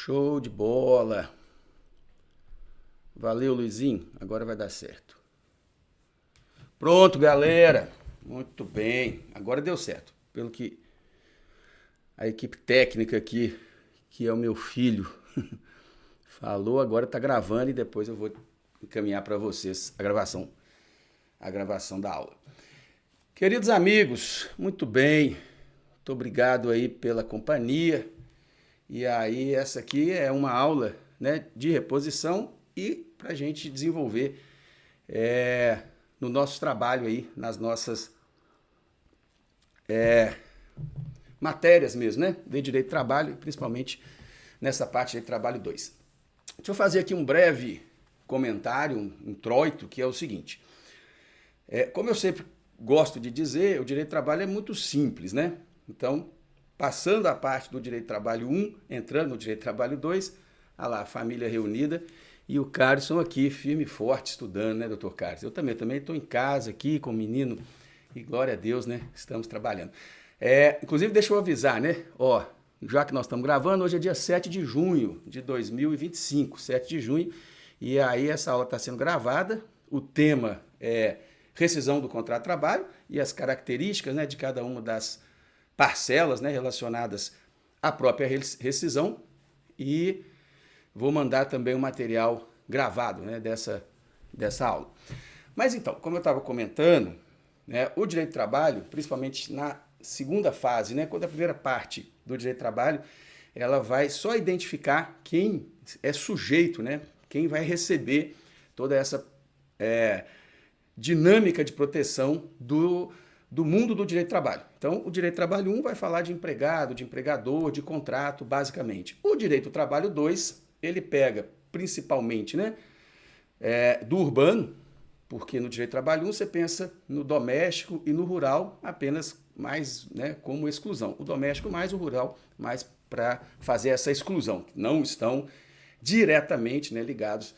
Show de bola. Valeu, Luizinho. Agora vai dar certo. Pronto, galera. Muito bem. Agora deu certo. Pelo que a equipe técnica aqui, que é o meu filho, falou, agora tá gravando e depois eu vou encaminhar para vocês a gravação da aula. Queridos amigos, muito bem. Muito obrigado aí pela companhia. E aí, essa aqui é uma aula, né, de reposição e para a gente desenvolver no nosso trabalho aí, nas nossas matérias mesmo, né, de direito do trabalho, principalmente nessa parte de trabalho 2. Deixa eu fazer aqui um breve comentário, um introito, que é o seguinte. Como eu sempre gosto de dizer, o direito do trabalho é muito simples, né? Então, passando a parte do direito do trabalho 1, entrando no direito do trabalho 2, olha lá, a família reunida e o Carlson aqui, firme e forte, estudando, né, doutor Carlos? Eu também estou em casa aqui com o menino e glória a Deus, né, estamos trabalhando. Inclusive, deixa eu avisar, né, já que nós estamos gravando, hoje é dia 7 de junho de 2025, 7 de junho, e aí essa aula está sendo gravada, o tema é rescisão do contrato de trabalho e as características, né, de cada uma das parcelas, né, relacionadas à própria rescisão, e vou mandar também o material gravado, né, dessa aula. Mas então, como eu estava comentando, né, o direito do trabalho, principalmente na segunda fase, né, quando a primeira parte do direito do trabalho, ela vai só identificar quem é sujeito, né, quem vai receber toda essa dinâmica de proteção do mundo do direito do trabalho. Então, o direito do trabalho 1 vai falar de empregado, de empregador, de contrato, basicamente. O direito do trabalho 2, ele pega principalmente, né, do urbano, porque no direito do trabalho 1 você pensa no doméstico e no rural apenas mais, né, como exclusão. O doméstico mais, o rural mais para fazer essa exclusão. Não estão diretamente, né, ligados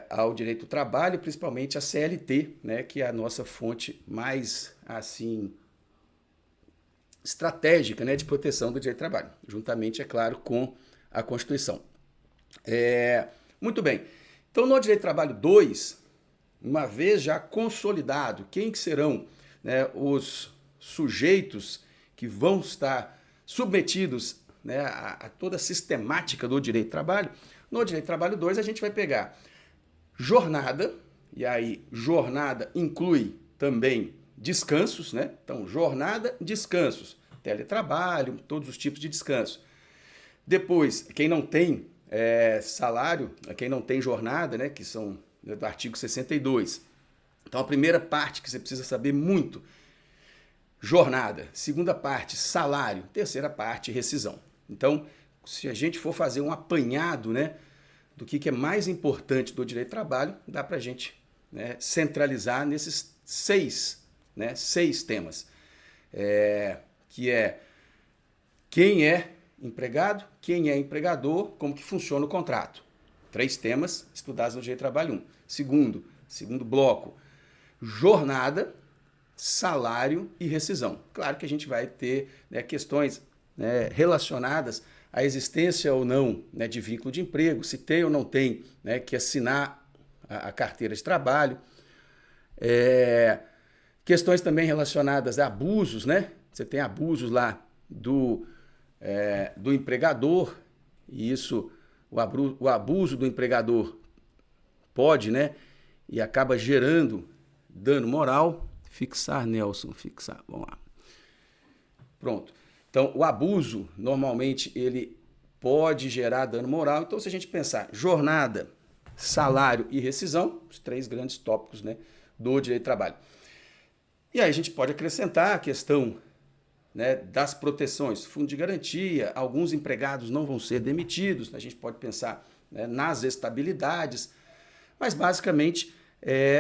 ao direito do trabalho, principalmente a CLT, né, que é a nossa fonte mais assim estratégica, né, de proteção do direito do trabalho, juntamente, é claro, com a Constituição. Muito bem. Então, no direito do trabalho 2, uma vez já consolidado, quem que serão, né, os sujeitos que vão estar submetidos, né, a toda a sistemática do direito do trabalho, no direito do trabalho 2 a gente vai pegar jornada, e aí jornada inclui também descansos, né? Então, jornada, descansos, teletrabalho, todos os tipos de descanso. Depois, quem não tem salário, quem não tem jornada, né, que são do artigo 62. Então, a primeira parte que você precisa saber muito, jornada. Segunda parte, salário. Terceira parte, rescisão. Então, se a gente for fazer um apanhado, né, do que é mais importante do direito do trabalho, dá para a gente, né, centralizar nesses seis temas, que é quem é empregado, quem é empregador, como que funciona o contrato. 3 temas estudados no direito do trabalho 1. Segundo bloco, jornada, salário e rescisão. Claro que a gente vai ter, né, questões, né, relacionadas à existência ou não, né, de vínculo de emprego, se tem ou não tem, né, que assinar a carteira de trabalho. Questões também relacionadas a abusos, né? Você tem abusos lá do empregador, e isso, o abuso do empregador pode, né, e acaba gerando dano moral. Fixar, Nelson, fixar, vamos lá. Pronto. Então, o abuso, normalmente, ele pode gerar dano moral. Então, se a gente pensar jornada, salário e rescisão, os 3 grandes tópicos, né, do direito do trabalho. E aí a gente pode acrescentar a questão, né, das proteções, fundo de garantia, alguns empregados não vão ser demitidos, a gente pode pensar, né, nas estabilidades, mas basicamente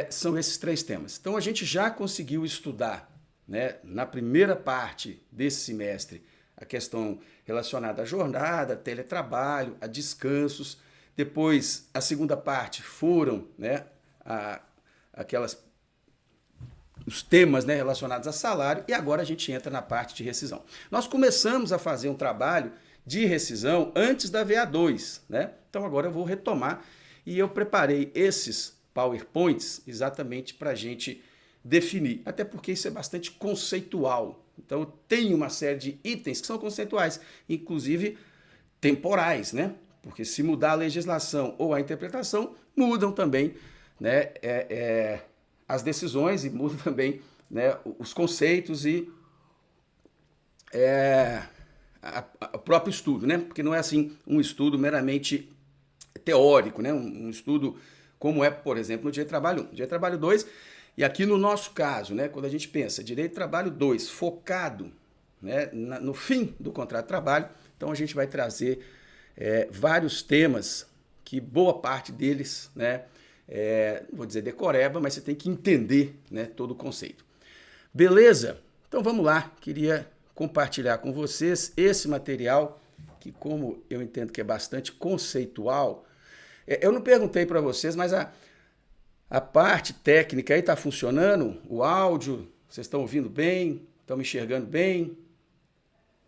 são esses 3 temas. Então, a gente já conseguiu estudar, né, na primeira parte desse semestre, a questão relacionada à jornada, teletrabalho, a descansos. Depois, a segunda parte foram, né, os temas, né, relacionados a salário, e agora a gente entra na parte de rescisão. Nós começamos a fazer um trabalho de rescisão antes da VA2, né? Então agora eu vou retomar e eu preparei esses PowerPoints exatamente para a gente definir, até porque isso é bastante conceitual. Então tem uma série de itens que são conceituais, inclusive temporais, né? Porque se mudar a legislação ou a interpretação, mudam também, né, as decisões e mudam também, né, os conceitos e o próprio estudo, né? Porque não é assim um estudo meramente teórico, né? Um estudo como é, por exemplo, no Direito do Trabalho 1, Direito do Trabalho 2, e aqui no nosso caso, né, quando a gente pensa Direito do Trabalho 2 focado, né, no fim do contrato de trabalho, então a gente vai trazer vários temas que boa parte deles, né, não vou dizer decoreba, mas você tem que entender, né, todo o conceito. Beleza? Então vamos lá, queria compartilhar com vocês esse material que, como eu entendo que é bastante conceitual, eu não perguntei para vocês, mas a parte técnica aí está funcionando? O áudio, vocês estão ouvindo bem? Estão me enxergando bem?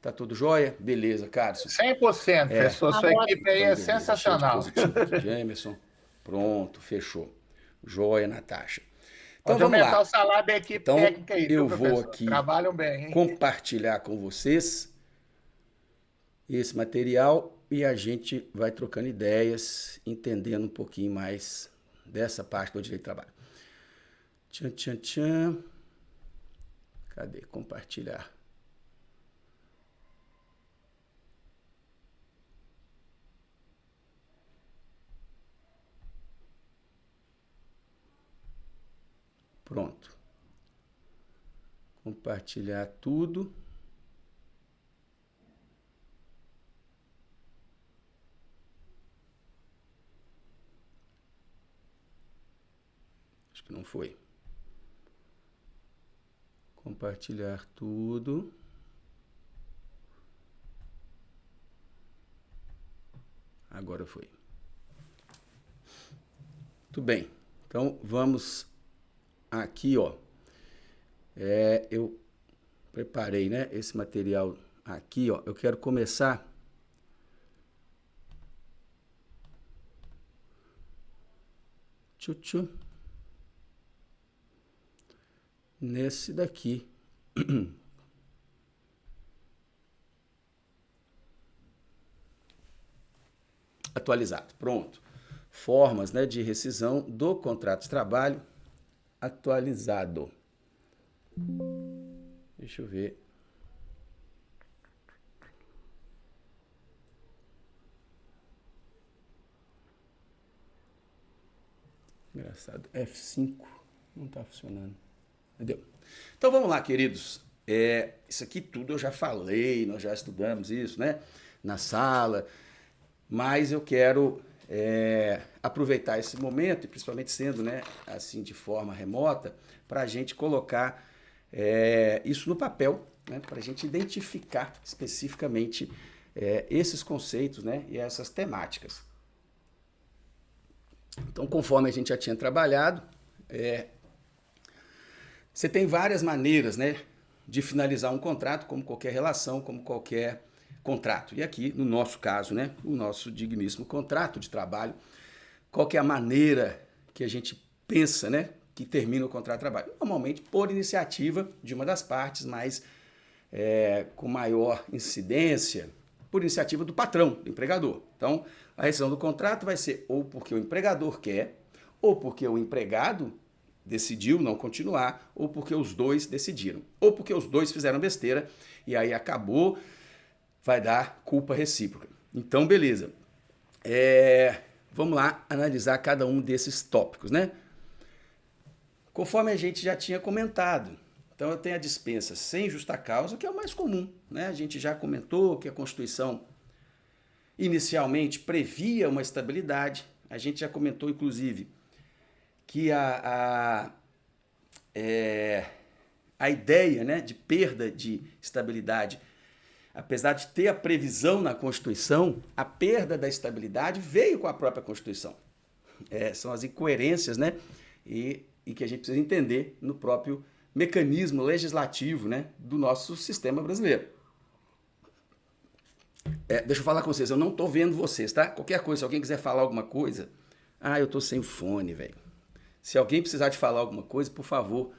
Tá tudo jóia? Beleza, Carlos. 100%, professor. Sua equipe aí Então, é beleza. sensacional. Cheio de positivo aqui de Emerson. Pronto, fechou. Jóia, Natasha. Então Pode vamos aumentar lá. o salário da equipe Então técnica aí, eu viu, vou professor? aqui Trabalham bem, hein? compartilhar com vocês esse material e a gente vai trocando ideias, entendendo um pouquinho mais dessa parte do direito do trabalho. Tchan, tchan, tchan. Cadê? Compartilhar. Pronto. Compartilhar tudo. Acho que não foi. Compartilhar tudo. Agora foi. Muito bem. Então vamos aqui, ó. Eu preparei, né, esse material aqui, ó. Eu quero começar nesse daqui. Atualizado. Pronto. Formas, né, de rescisão do contrato de trabalho atualizado. Deixa eu ver. Engraçado. F5 não está funcionando. Entendeu? Então vamos lá, queridos. Isso aqui tudo eu já falei, nós já estudamos isso, né? Na sala. Mas eu quero aproveitar esse momento, e principalmente sendo, né, assim, de forma remota, para a gente colocar isso no papel, né, para a gente identificar especificamente esses conceitos, né, e essas temáticas. Então, conforme a gente já tinha trabalhado, você tem várias maneiras, né, de finalizar um contrato, como qualquer relação, como qualquer contrato. E aqui, no nosso caso, né, o nosso digníssimo contrato de trabalho, qual que é a maneira que a gente pensa, né, que termina o contrato de trabalho? Normalmente por iniciativa de uma das partes, mas com maior incidência, por iniciativa do patrão, do empregador. Então, a rescisão do contrato vai ser ou porque o empregador quer, ou porque o empregado decidiu não continuar, ou porque os dois decidiram, ou porque os dois fizeram besteira e aí acabou, vai dar culpa recíproca. Então, beleza. Vamos lá analisar cada um desses tópicos, né? Conforme a gente já tinha comentado, então eu tenho a dispensa sem justa causa, que é o mais comum, né? A gente já comentou que a Constituição inicialmente previa uma estabilidade, a gente já comentou, inclusive, que a ideia, né, de perda de estabilidade, apesar de ter a previsão na Constituição, a perda da estabilidade veio com a própria Constituição. São as incoerências, né, e que a gente precisa entender no próprio mecanismo legislativo, né, do nosso sistema brasileiro. deixa eu falar com vocês, eu não tô vendo vocês, tá? Qualquer coisa, se alguém quiser falar alguma coisa... eu tô sem o fone, velho. Se alguém precisar de falar alguma coisa, por favor,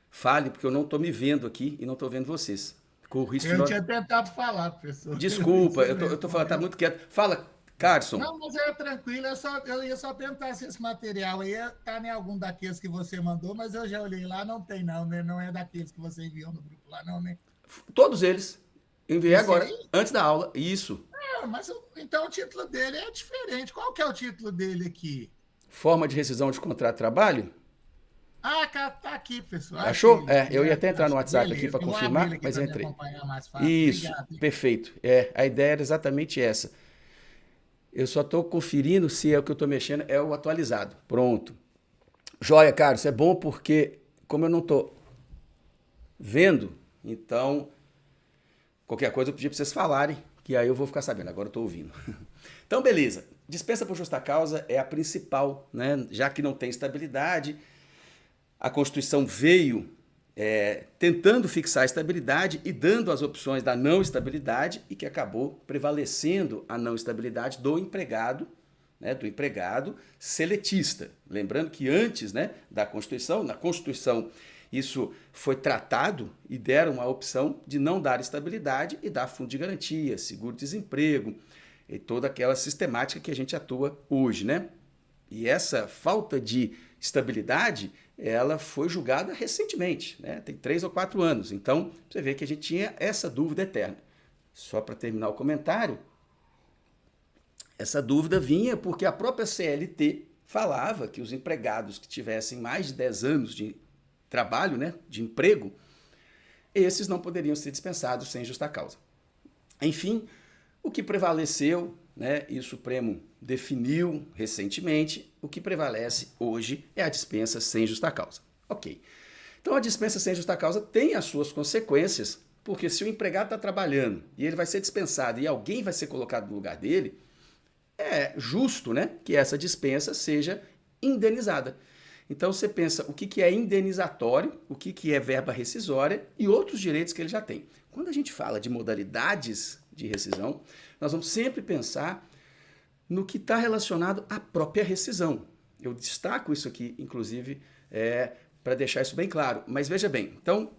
fale, porque eu não tô me vendo aqui e não tô vendo vocês. Eu tinha tentado falar, professor. Desculpa, eu tô falando, tá muito quieto. Fala, Carson. Não, mas é tranquilo, eu ia só perguntar se esse material aí tá em algum daqueles que você mandou, mas eu já olhei lá, não tem não, né? Não é daqueles que você enviou no grupo lá, não, né? Todos eles. Enviei Esse agora, aí? antes da aula. Isso. Mas então o título dele é diferente. Qual que é o título dele aqui? Forma de rescisão de contrato de trabalho. Tá aqui, pessoal. Achou? Eu ia até entrar no WhatsApp aqui para Beleza, confirmar, aqui mas eu me entrei. acompanhar mais fácil. Isso, Obrigado. perfeito. A ideia era exatamente essa. Eu só estou conferindo se é o que eu estou mexendo, é o atualizado. Pronto. Joia, cara, isso é bom porque, como eu não estou vendo, então, qualquer coisa eu pedi para vocês falarem, que aí eu vou ficar sabendo. Agora eu estou ouvindo. Então, beleza. Dispensa por justa causa é a principal, né? Já que não tem estabilidade, a Constituição veio tentando fixar a estabilidade e dando as opções da não estabilidade e que acabou prevalecendo a não estabilidade do empregado, né, do empregado seletista. Lembrando que antes, né, da Constituição, na Constituição isso foi tratado e deram a opção de não dar estabilidade e dar fundo de garantia, seguro-desemprego e toda aquela sistemática que a gente atua hoje, né? E essa falta de estabilidade, ela foi julgada recentemente, né? Tem 3 ou 4 anos. Então, você vê que a gente tinha essa dúvida eterna. Só para terminar o comentário, essa dúvida vinha porque a própria CLT falava que os empregados que tivessem mais de 10 anos de trabalho, né, de emprego, esses não poderiam ser dispensados sem justa causa. Enfim, o que prevaleceu, né, e o Supremo definiu recentemente, o que prevalece hoje é a dispensa sem justa causa. Ok. Então a dispensa sem justa causa tem as suas consequências, porque se o empregado está trabalhando e ele vai ser dispensado e alguém vai ser colocado no lugar dele, é justo, né, que essa dispensa seja indenizada. Então você pensa o que é indenizatório, o que é verba rescisória e outros direitos que ele já tem. Quando a gente fala de modalidades de rescisão, nós vamos sempre pensar no que está relacionado à própria rescisão. Eu destaco isso aqui, inclusive, para deixar isso bem claro. Mas veja bem, então,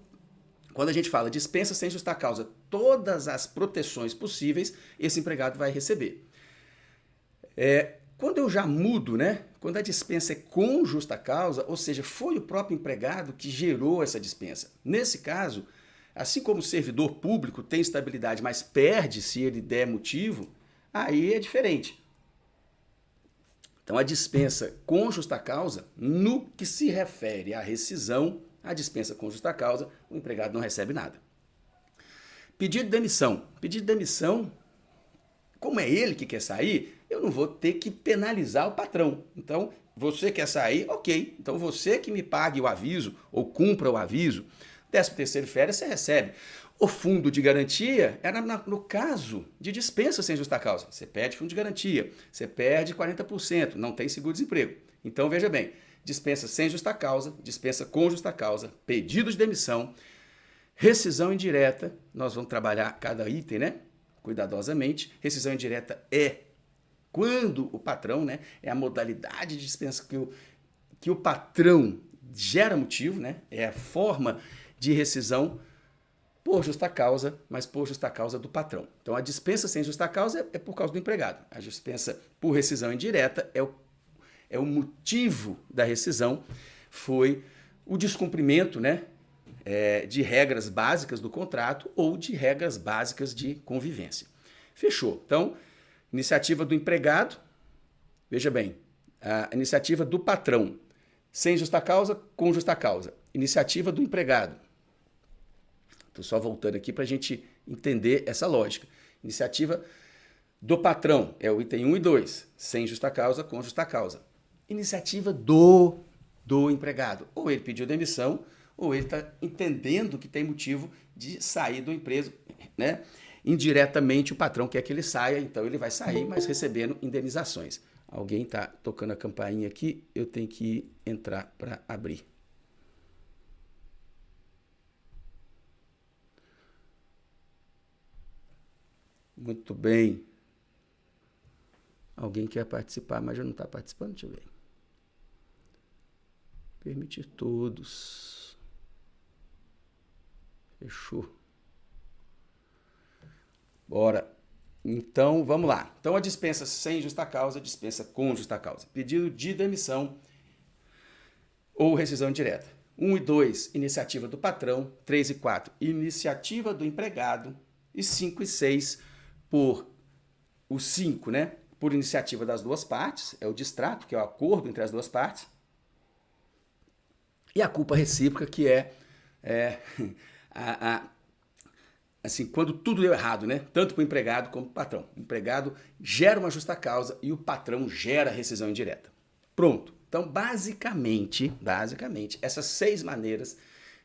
quando a gente fala dispensa sem justa causa, todas as proteções possíveis esse empregado vai receber. Quando eu já mudo, né? Quando a dispensa é com justa causa, ou seja, foi o próprio empregado que gerou essa dispensa. Nesse caso, assim como o servidor público tem estabilidade, mas perde se ele der motivo, aí é diferente. Então, a dispensa com justa causa, no que se refere à rescisão, a dispensa com justa causa, o empregado não recebe nada. Pedido de demissão. Pedido de demissão, como é ele que quer sair, eu não vou ter que penalizar o patrão. Então, você quer sair? Ok. Então, você que me pague o aviso ou cumpra o aviso. 13º férias você recebe. O fundo de garantia era no caso de dispensa sem justa causa. Você perde fundo de garantia, você perde 40%, não tem seguro-desemprego. Então, veja bem, dispensa sem justa causa, dispensa com justa causa, pedido de demissão, rescisão indireta, nós vamos trabalhar cada item, né? Cuidadosamente. Rescisão indireta é quando o patrão, né? É a modalidade de dispensa que o patrão gera motivo, né? É a forma de rescisão por justa causa, mas por justa causa do patrão. Então, a dispensa sem justa causa é por causa do empregado. A dispensa por rescisão indireta é o motivo da rescisão, foi o descumprimento, né, de regras básicas do contrato ou de regras básicas de convivência. Fechou. Então, iniciativa do empregado, veja bem, a iniciativa do patrão, sem justa causa, com justa causa. Iniciativa do empregado. Estou só voltando aqui para a gente entender essa lógica. Iniciativa do patrão é o item 1 e 2, sem justa causa, com justa causa. Iniciativa do empregado. Ou ele pediu demissão, ou ele está entendendo que tem motivo de sair do emprego, né? Indiretamente o patrão quer que ele saia, então ele vai sair, mas recebendo indenizações. Alguém está tocando a campainha aqui, eu tenho que entrar para abrir. Muito bem. Alguém quer participar, mas já não está participando? Deixa eu ver. Permitir todos. Fechou. Bora. Então, vamos lá. Então, a dispensa sem justa causa, dispensa com justa causa. Pedido de demissão ou rescisão indireta. 1 e 2, iniciativa do patrão. 3 e 4, iniciativa do empregado. E 5 e 6, por o 5, né? Por iniciativa das duas partes. É o distrato, que é o acordo entre as duas partes. E a culpa recíproca, que é assim, quando tudo deu errado, né? Tanto para o empregado como para o patrão. O empregado gera uma justa causa e o patrão gera rescisão indireta. Pronto. Então, basicamente, essas 6 maneiras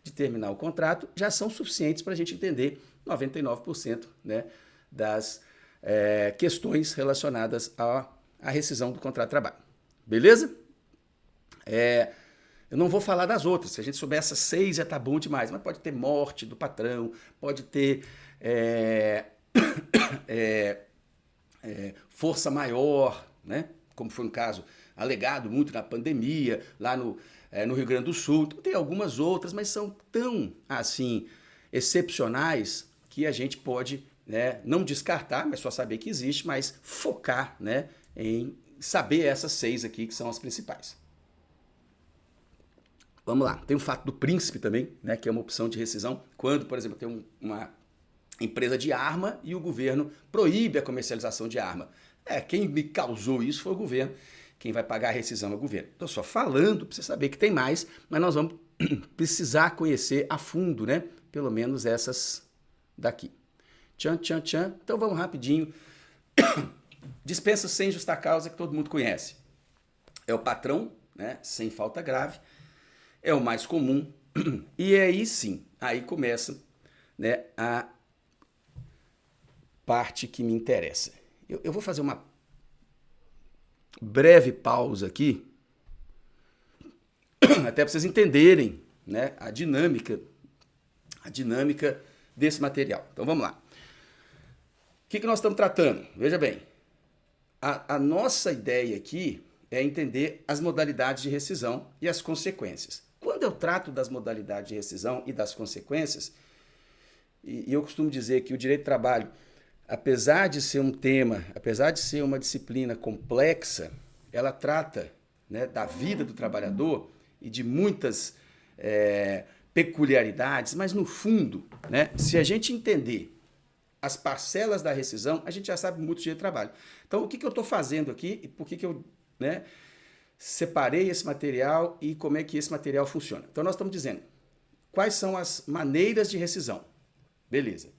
de terminar o contrato já são suficientes para a gente entender 99%, né, das questões relacionadas à rescisão do contrato de trabalho. Beleza? Eu não vou falar das outras. Se a gente souber essas 6 já tá bom demais. Mas pode ter morte do patrão, pode ter força maior, né? Como foi um caso alegado muito na pandemia, lá no Rio Grande do Sul. Então, tem algumas outras, mas são tão, assim, excepcionais que a gente pode, né, não descartar, mas só saber que existe, mas focar, né, em saber essas 6 aqui, que são as principais. Vamos lá, tem o fato do príncipe também, né, que é uma opção de rescisão, quando, por exemplo, tem uma empresa de arma e o governo proíbe a comercialização de arma. Quem me causou isso foi o governo, quem vai pagar a rescisão é o governo. Estou só falando para você saber que tem mais, mas nós vamos precisar conhecer a fundo, né, pelo menos essas daqui. Tchan. Então vamos rapidinho. Dispensa sem justa causa, que todo mundo conhece. É o patrão, né, sem falta grave. É o mais comum, e aí sim, aí começa, né, a parte que me interessa. Eu vou fazer uma breve pausa aqui, até para vocês entenderem, né, a dinâmica desse material. Então vamos lá. O que nós estamos tratando? Veja bem, a nossa ideia aqui é entender as modalidades de rescisão e as consequências. Quando eu trato das modalidades de rescisão e das consequências, e eu costumo dizer que o direito do trabalho, apesar de ser um tema, apesar de ser uma disciplina complexa, ela trata, né, da vida do trabalhador e de muitas peculiaridades, mas no fundo, né, se a gente entender as parcelas da rescisão, a gente já sabe muito do direito do trabalho. Então, o que eu estou fazendo aqui e por que eu, né, separei esse material e como é que esse material funciona. Então, nós estamos dizendo quais são as maneiras de rescisão. Beleza.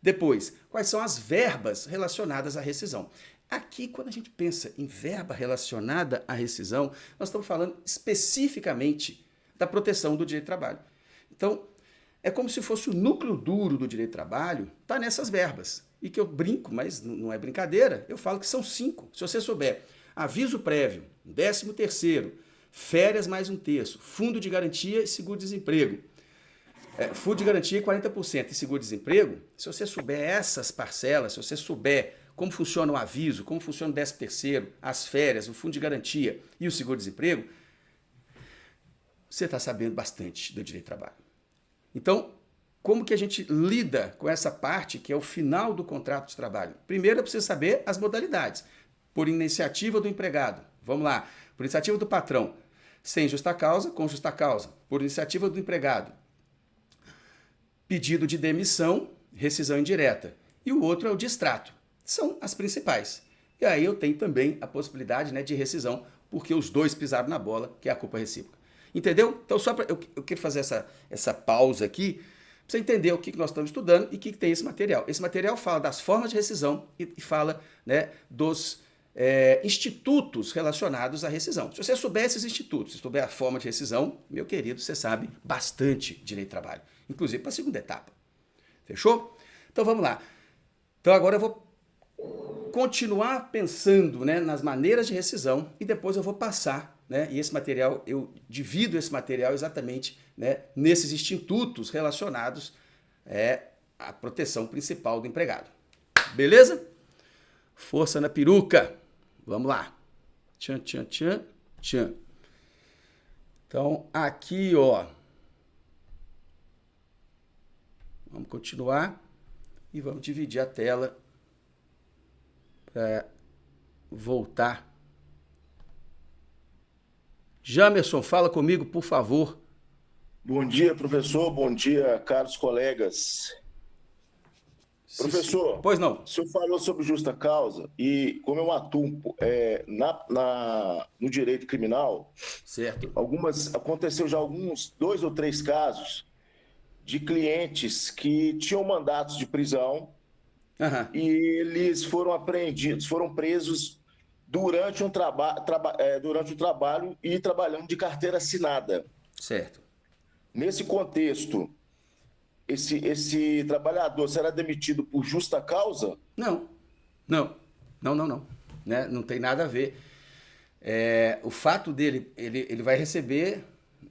Depois, quais são as verbas relacionadas à rescisão. Aqui, quando a gente pensa em verba relacionada à rescisão, nós estamos falando especificamente da proteção do direito do trabalho. Então, é como se fosse o núcleo duro do direito do trabalho, está nessas verbas. E que eu brinco, mas não é brincadeira, eu falo que são 5. Se você souber aviso prévio, 13º, férias mais 1/3, fundo de garantia e seguro-desemprego. Fundo de garantia 40% e seguro-desemprego, se você souber essas parcelas, se você souber como funciona o aviso, como funciona o 13º, as férias, o fundo de garantia e o seguro-desemprego, você está sabendo bastante do direito do trabalho. Então, como que a gente lida com essa parte que é o final do contrato de trabalho? Primeiro, é preciso saber as modalidades. Por iniciativa do empregado. Vamos lá. Por iniciativa do patrão. Sem justa causa, com justa causa. Por iniciativa do empregado. Pedido de demissão, rescisão indireta. E o outro é o distrato. São as principais. E aí eu tenho também a possibilidade, né, de rescisão, porque os dois pisaram na bola, que é a culpa recíproca. Entendeu? Então, só eu quero fazer essa pausa aqui, para você entender o que nós estamos estudando e o que tem esse material. Esse material fala das formas de rescisão e fala, né, dos institutos relacionados à rescisão. Se você souber esses institutos, se souber a forma de rescisão, meu querido, você sabe bastante direito do trabalho, inclusive para a segunda etapa. Fechou? Então vamos lá. Então agora eu vou continuar pensando, né, nas maneiras de rescisão e depois eu vou passar, né, e esse material, eu divido esse material exatamente, né, nesses institutos relacionados à proteção principal do empregado. Beleza? Força na peruca. Vamos lá. Tchan, tchan, tchan, tchan. Então, aqui, ó. Vamos continuar e vamos dividir a tela para voltar. Jamerson, fala comigo, por favor. Bom dia, professor. Bom dia, caros colegas. Professor, pois não. O senhor falou sobre justa causa e como eu atuo no direito criminal, certo. Aconteceu já alguns 2 ou 3 casos de clientes que tinham mandatos de prisão e eles foram apreendidos, foram presos durante um trabalho e trabalhando de carteira assinada. Certo. Nesse contexto, esse trabalhador será demitido por justa causa? Não. Né? Não tem nada a ver. O fato dele, ele vai receber,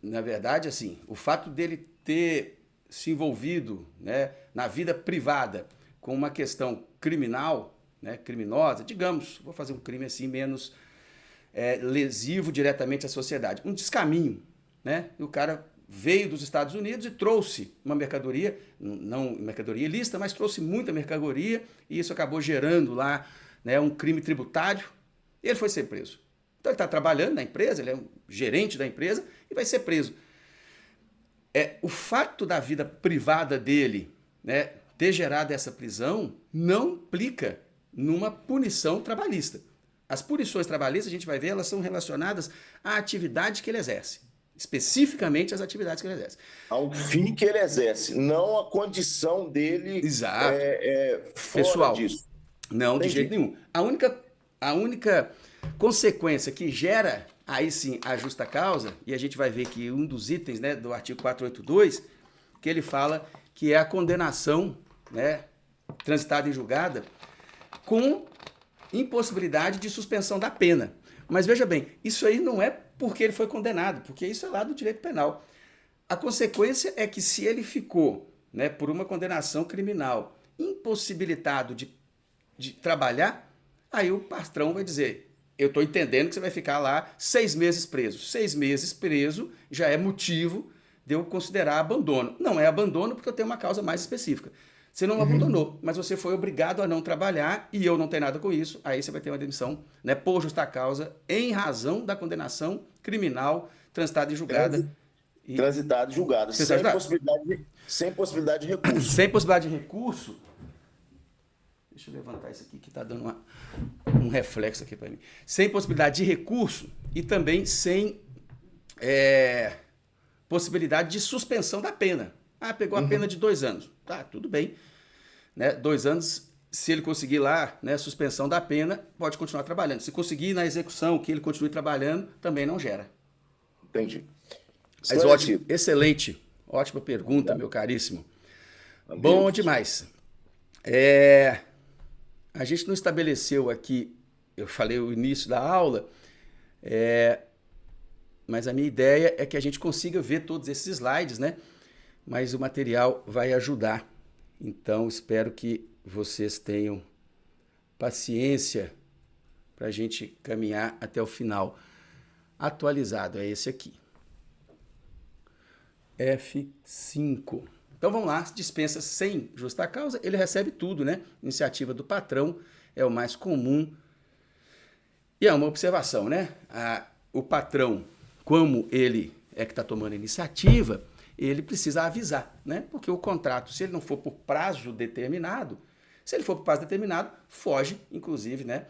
na verdade, assim, o fato dele ter se envolvido, né, na vida privada com uma questão criminal, né, criminosa, digamos, vou fazer um crime assim menos lesivo diretamente à sociedade, um descaminho, né? E o cara veio dos Estados Unidos e trouxe uma mercadoria, não mercadoria ilícita, mas trouxe muita mercadoria e isso acabou gerando lá, né, um crime tributário e ele foi ser preso. Então ele está trabalhando na empresa, ele é um gerente da empresa e vai ser preso. O fato da vida privada dele, né, ter gerado essa prisão não implica numa punição trabalhista. As punições trabalhistas, a gente vai ver, elas são relacionadas à atividade que ele exerce. Especificamente as atividades que ele exerce. Ao fim que ele exerce, não a condição dele. Exato. Fora pessoal, disso. Não, entendi. De jeito nenhum. A única consequência que gera, aí sim, a justa causa, e a gente vai ver que um dos itens, né, do artigo 482, que ele fala que é a condenação, né, transitada em julgada, com impossibilidade de suspensão da pena. Mas veja bem, isso aí não é porque ele foi condenado, porque isso é lá do direito penal. A consequência é que se ele ficou, né, por uma condenação criminal, impossibilitado de trabalhar, aí o patrão vai dizer, eu estou entendendo que você vai ficar lá 6 meses preso. 6 meses preso já é motivo de eu considerar abandono. Não é abandono porque eu tenho uma causa mais específica. Você não abandonou, mas você foi obrigado a não trabalhar e eu não tenho nada com isso, aí você vai ter uma demissão, né, por justa causa, em razão da condenação criminal transitada e julgada. Transitada e julgada, sem possibilidade de recurso. Sem possibilidade de recurso. Deixa eu levantar isso aqui que está dando um reflexo aqui para mim. Sem possibilidade de recurso e também sem possibilidade de suspensão da pena. Pegou a pena de 2 anos. Tá, tudo bem. Né? 2 anos, se ele conseguir lá, né, suspensão da pena, pode continuar trabalhando. Se conseguir na execução que ele continue trabalhando, também não gera. Entendi. Mas ótimo, excelente. Ótima pergunta, meu caríssimo. Bom demais. A gente não estabeleceu aqui, eu falei o início da aula, mas a minha ideia é que a gente consiga ver todos esses slides, né? Mas o material vai ajudar. Então, espero que vocês tenham paciência para a gente caminhar até o final. Atualizado, é esse aqui. F5. Então, vamos lá. Dispensa sem justa causa, ele recebe tudo, né? Iniciativa do patrão é o mais comum. E é uma observação, né? O patrão, como ele é que está tomando a iniciativa, ele precisa avisar, né? Porque o contrato, se ele não for por prazo determinado, se ele for por prazo determinado, foge, inclusive, né,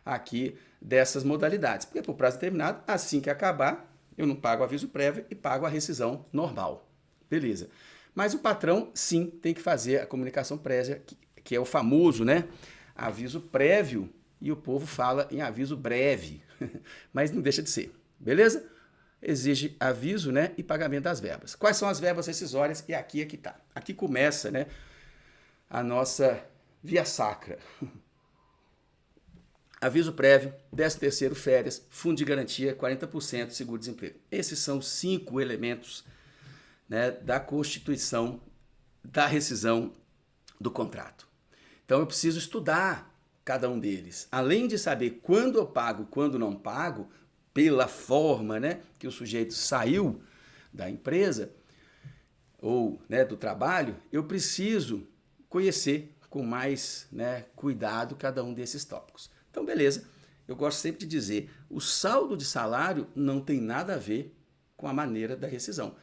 aqui dessas modalidades. Porque por prazo determinado, assim que acabar, eu não pago aviso prévio e pago a rescisão normal. Beleza. Mas o patrão, sim, tem que fazer a comunicação prévia, que é o famoso, né, aviso prévio, e o povo fala em aviso breve, mas não deixa de ser. Beleza? Exige aviso, né, e pagamento das verbas. Quais são as verbas rescisórias? E aqui é que tá. Aqui começa, né, a nossa via sacra. Aviso prévio, 13º, férias, fundo de garantia, 40%, seguro-desemprego. Esses são os 5 elementos, né, da constituição da rescisão do contrato. Então eu preciso estudar cada um deles. Além de saber quando eu pago, quando não pago, pela forma, né, que o sujeito saiu da empresa ou, né, do trabalho, eu preciso conhecer com mais, né, cuidado cada um desses tópicos. Então, beleza. Eu gosto sempre de dizer, o saldo de salário não tem nada a ver com a maneira da rescisão.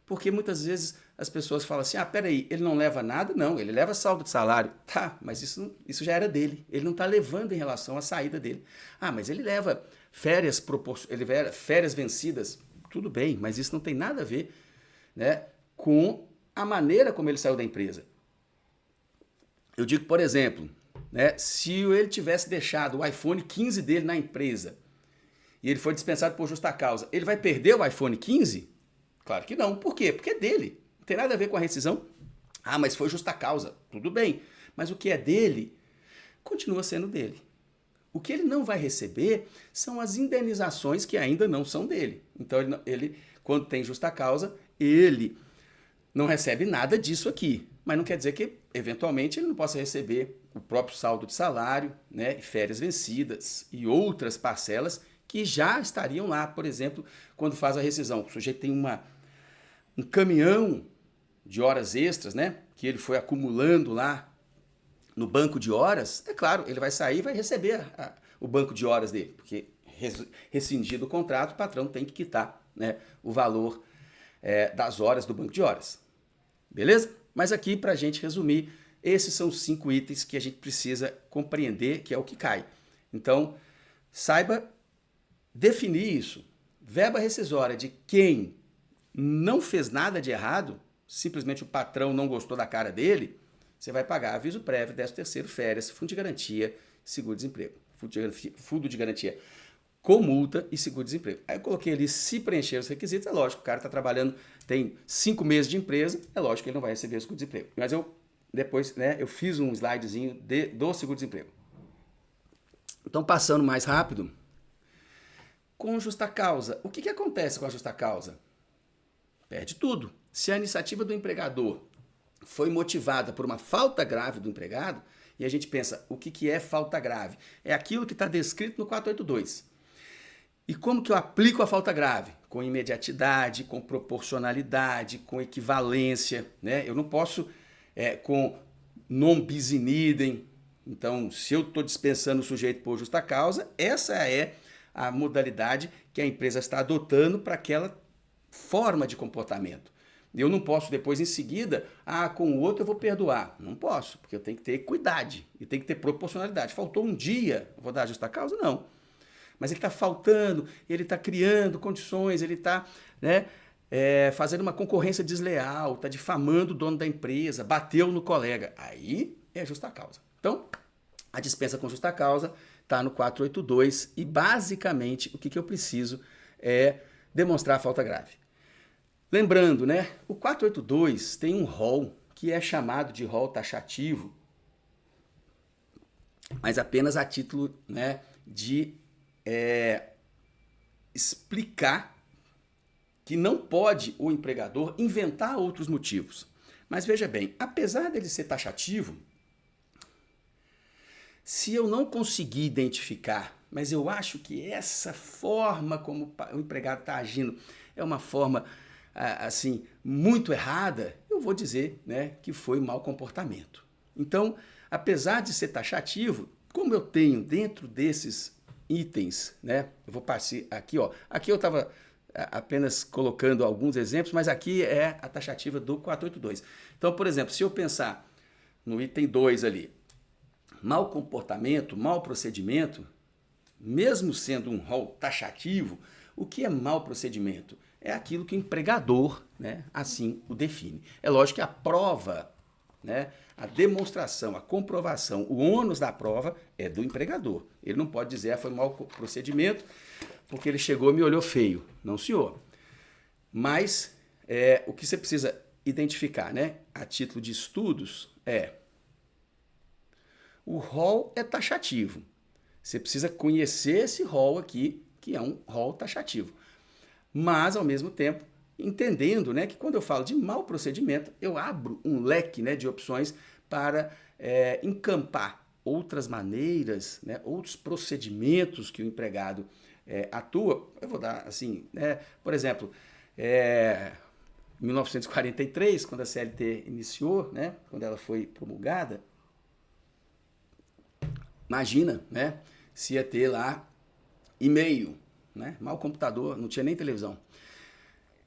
Porque muitas vezes as pessoas falam assim, peraí, ele não leva nada? Não, ele leva saldo de salário. Tá, mas isso já era dele. Ele não está levando em relação à saída dele. Mas ele leva férias, férias vencidas. Tudo bem, mas isso não tem nada a ver, né, com a maneira como ele saiu da empresa. Eu digo, por exemplo, né, se ele tivesse deixado o iPhone 15 dele na empresa e ele foi dispensado por justa causa, ele vai perder o iPhone 15? Claro que não. Por quê? Porque é dele. Não tem nada a ver com a rescisão. Mas foi justa causa. Tudo bem. Mas o que é dele, continua sendo dele. O que ele não vai receber são as indenizações que ainda não são dele. Então, ele quando tem justa causa, ele não recebe nada disso aqui. Mas não quer dizer que, eventualmente, ele não possa receber o próprio saldo de salário, né, férias vencidas e outras parcelas que já estariam lá, por exemplo, quando faz a rescisão. O sujeito tem um caminhão de horas extras, né, que ele foi acumulando lá no banco de horas. É claro, ele vai sair e vai receber o banco de horas dele, porque rescindido o contrato, o patrão tem que quitar, né, o valor das horas do banco de horas. Beleza? Mas aqui, para a gente resumir, esses são os 5 itens que a gente precisa compreender, que é o que cai. Então, saiba definir isso. Verba rescisória de quem não fez nada de errado, simplesmente o patrão não gostou da cara dele, você vai pagar aviso prévio, 13º, férias, fundo de garantia, seguro-desemprego. Fundo de garantia com multa e seguro-desemprego. Aí eu coloquei ali, se preencher os requisitos, é lógico, o cara está trabalhando, tem 5 meses de empresa, é lógico que ele não vai receber o seguro-desemprego. Mas depois, né, eu fiz um slidezinho do seguro-desemprego. Então, passando mais rápido, com justa causa. O que acontece com a justa causa? Perde tudo. Se a iniciativa do empregador foi motivada por uma falta grave do empregado, e a gente pensa, o que é falta grave? É aquilo que está descrito no 482. E como que eu aplico a falta grave? Com imediatidade, com proporcionalidade, com equivalência, né? Eu não posso com non bis in idem. Então, se eu estou dispensando o sujeito por justa causa, essa é a modalidade que a empresa está adotando para aquela forma de comportamento. Eu não posso depois, em seguida, com o outro eu vou perdoar. Não posso, porque eu tenho que ter equidade e tem que ter proporcionalidade. Faltou um dia, eu vou dar a justa causa? Não. Mas ele está faltando, ele está criando condições, ele está, né, fazendo uma concorrência desleal, está difamando o dono da empresa, bateu no colega. Aí é justa causa. Então, a dispensa com justa causa está no 482 e, basicamente, o que eu preciso é demonstrar a falta grave. Lembrando, né, o 482 tem um rol que é chamado de rol taxativo, mas apenas a título, né, de explicar que não pode o empregador inventar outros motivos. Mas veja bem, apesar dele ser taxativo, se eu não conseguir identificar, mas eu acho que essa forma como o empregado está agindo é uma forma assim muito errada, eu vou dizer, né, que foi mau comportamento. Então, apesar de ser taxativo, como eu tenho dentro desses itens, né, eu vou passar aqui, ó, aqui eu estava apenas colocando alguns exemplos, mas aqui é a taxativa do 482. Então, por exemplo, se eu pensar no item 2 ali, mau comportamento, mau procedimento, mesmo sendo um rol taxativo, o que é mau procedimento? É aquilo que o empregador, né, assim o define. É lógico que a prova, né, a demonstração, a comprovação, o ônus da prova é do empregador. Ele não pode dizer, foi mau procedimento porque ele chegou e me olhou feio. Não, senhor. Mas o que você precisa identificar, né, a título de estudos, o rol é taxativo. Você precisa conhecer esse rol aqui, que é um rol taxativo. Mas, ao mesmo tempo, entendendo, né, que quando eu falo de mau procedimento, eu abro um leque, né, de opções para encampar outras maneiras, né, outros procedimentos que o empregado atua. Eu vou dar assim, né, por exemplo, em 1943, quando a CLT iniciou, né, quando ela foi promulgada, imagina, né, se ia ter lá e-mail, né, mau computador, não tinha nem televisão.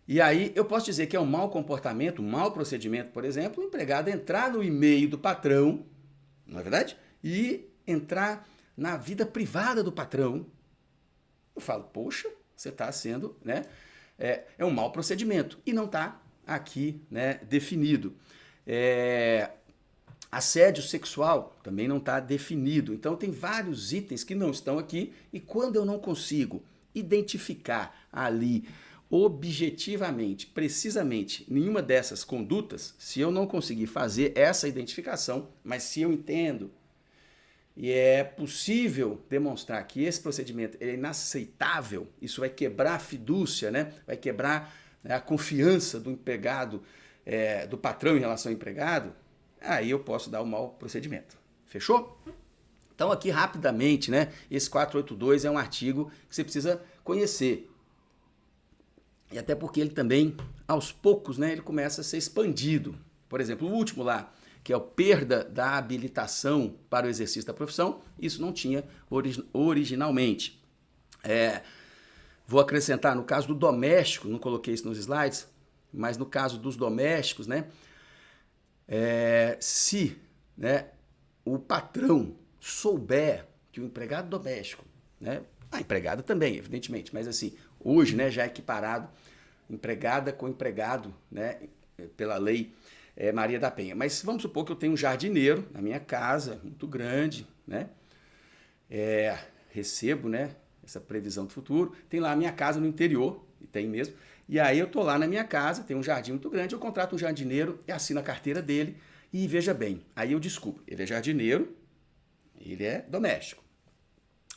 E aí eu posso dizer que é um mau comportamento, um mau procedimento, por exemplo, o empregado entrar no e-mail do patrão, não é verdade? E entrar na vida privada do patrão. Eu falo, poxa, você está sendo, né? É um mau procedimento. E não está aqui, né, definido. Assédio sexual também não está definido. Então tem vários itens que não estão aqui. E quando eu não consigo identificar ali objetivamente, precisamente, nenhuma dessas condutas, se eu não conseguir fazer essa identificação, mas se eu entendo e é possível demonstrar que esse procedimento é inaceitável, isso vai quebrar a fidúcia, né? Vai quebrar, né, a confiança do empregado, do patrão em relação ao empregado, aí eu posso dar o mau procedimento. Fechou? Então aqui rapidamente, né? Esse 482 é um artigo que você precisa conhecer. E até porque ele também, aos poucos, né, ele começa a ser expandido. Por exemplo, o último lá, que é a perda da habilitação para o exercício da profissão, isso não tinha originalmente. Vou acrescentar, no caso do doméstico, não coloquei isso nos slides, mas no caso dos domésticos, né, se, né, o patrão souber que o empregado doméstico, né, a empregada também, evidentemente, mas assim, hoje, né, já equiparado, empregada com empregado, né, pela lei Maria da Penha. Mas vamos supor que eu tenho um jardineiro na minha casa, muito grande, né, recebo, né, essa previsão do futuro, tem lá a minha casa no interior, e tem mesmo, e aí eu tô lá na minha casa, tem um jardim muito grande, eu contrato um jardineiro e assino a carteira dele, e veja bem, aí eu descubro, ele é jardineiro, ele é doméstico.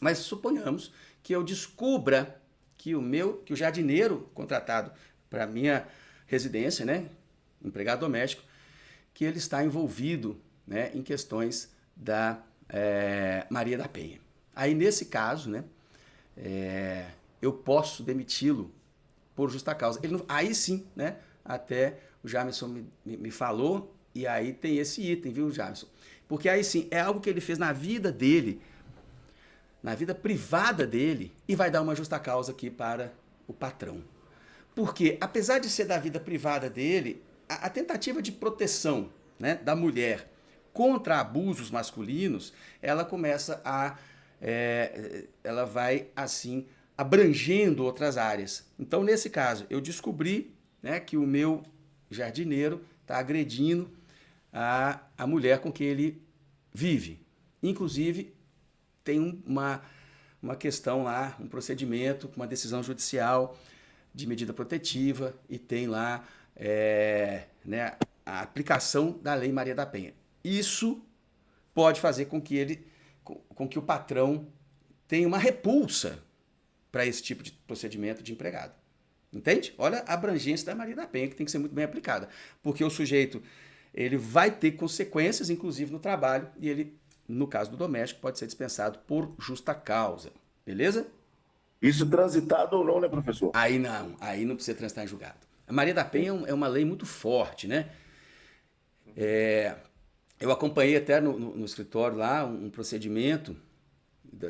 Mas suponhamos que eu descubra que o jardineiro contratado para minha residência, né, empregado doméstico, que ele está envolvido, né, em questões da Maria da Penha. Aí nesse caso, né, eu posso demiti-lo por justa causa. Aí sim, né, até o Jamerson me falou, e aí tem esse item, viu, Jamerson? Porque aí sim, é algo que ele fez na vida dele, na vida privada dele, e vai dar uma justa causa aqui para o patrão. Porque, apesar de ser da vida privada dele, a tentativa de proteção, né, da mulher contra abusos masculinos, ela começa ela vai, assim, abrangendo outras áreas. Então, nesse caso, eu descobri, né, que o meu jardineiro está agredindo a mulher com quem ele vive. Inclusive, tem uma questão lá, um procedimento, uma decisão judicial de medida protetiva e tem lá né, a aplicação da Lei Maria da Penha. Isso pode fazer com que o patrão tenha uma repulsa para esse tipo de procedimento de empregado. Entende? Olha a abrangência da Maria da Penha, que tem que ser muito bem aplicada. Porque o sujeito ele vai ter consequências, inclusive no trabalho, e ele, no caso do doméstico, pode ser dispensado por justa causa. Beleza? Isso transitado ou não, né, professor? Aí não precisa transitar em julgado. A Maria da Penha é uma lei muito forte, né? Eu acompanhei até no escritório lá um procedimento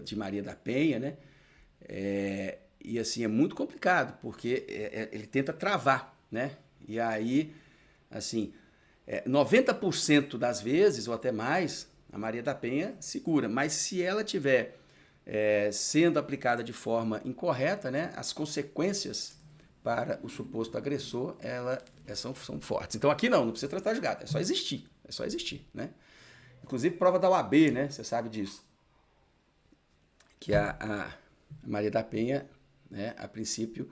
de Maria da Penha, né? E assim, é muito complicado, porque ele tenta travar, né? E aí, assim, 90% das vezes, ou até mais, a Maria da Penha segura. Mas se ela tiver sendo aplicada de forma incorreta, né, as consequências para o suposto agressor são fortes. Então aqui não precisa tratar julgado, é só existir, né? Inclusive prova da OAB, né, você sabe disso, que a Maria da Penha, né, a princípio,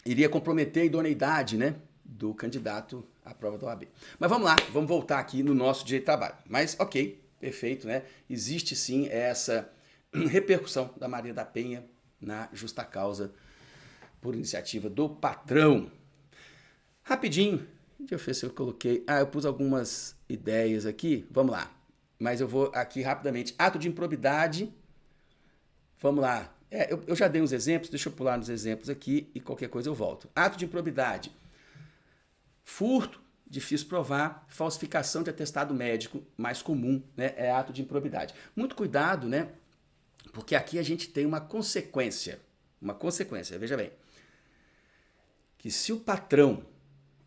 iria comprometer a idoneidade, né, do candidato à prova da OAB. Mas vamos lá, vamos voltar aqui no nosso direito de trabalho. Mas ok, perfeito, né? Existe sim essa repercussão da Maria da Penha na justa causa por iniciativa do patrão. Rapidinho, eu coloquei... eu pus algumas ideias aqui. Vamos lá. Mas eu vou aqui rapidamente. Ato de improbidade. Vamos lá. Eu já dei uns exemplos, deixa eu pular nos exemplos aqui e qualquer coisa eu volto. Ato de improbidade. Furto, difícil provar. Falsificação de atestado médico, mais comum, né? É ato de improbidade. Muito cuidado, né? Porque aqui a gente tem uma consequência. Uma consequência, veja bem. Que se o patrão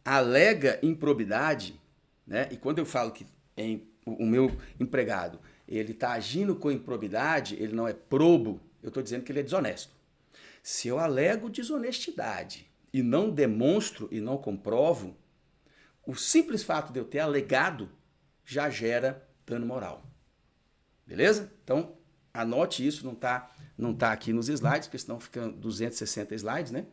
alega improbidade, né? E quando eu falo que o meu empregado ele está agindo com improbidade, ele não é probo, eu estou dizendo que ele é desonesto. Se eu alego desonestidade e não demonstro e não comprovo, o simples fato de eu ter alegado já gera dano moral. Beleza? Então, anote isso, não tá aqui nos slides, porque senão fica 260 slides, né?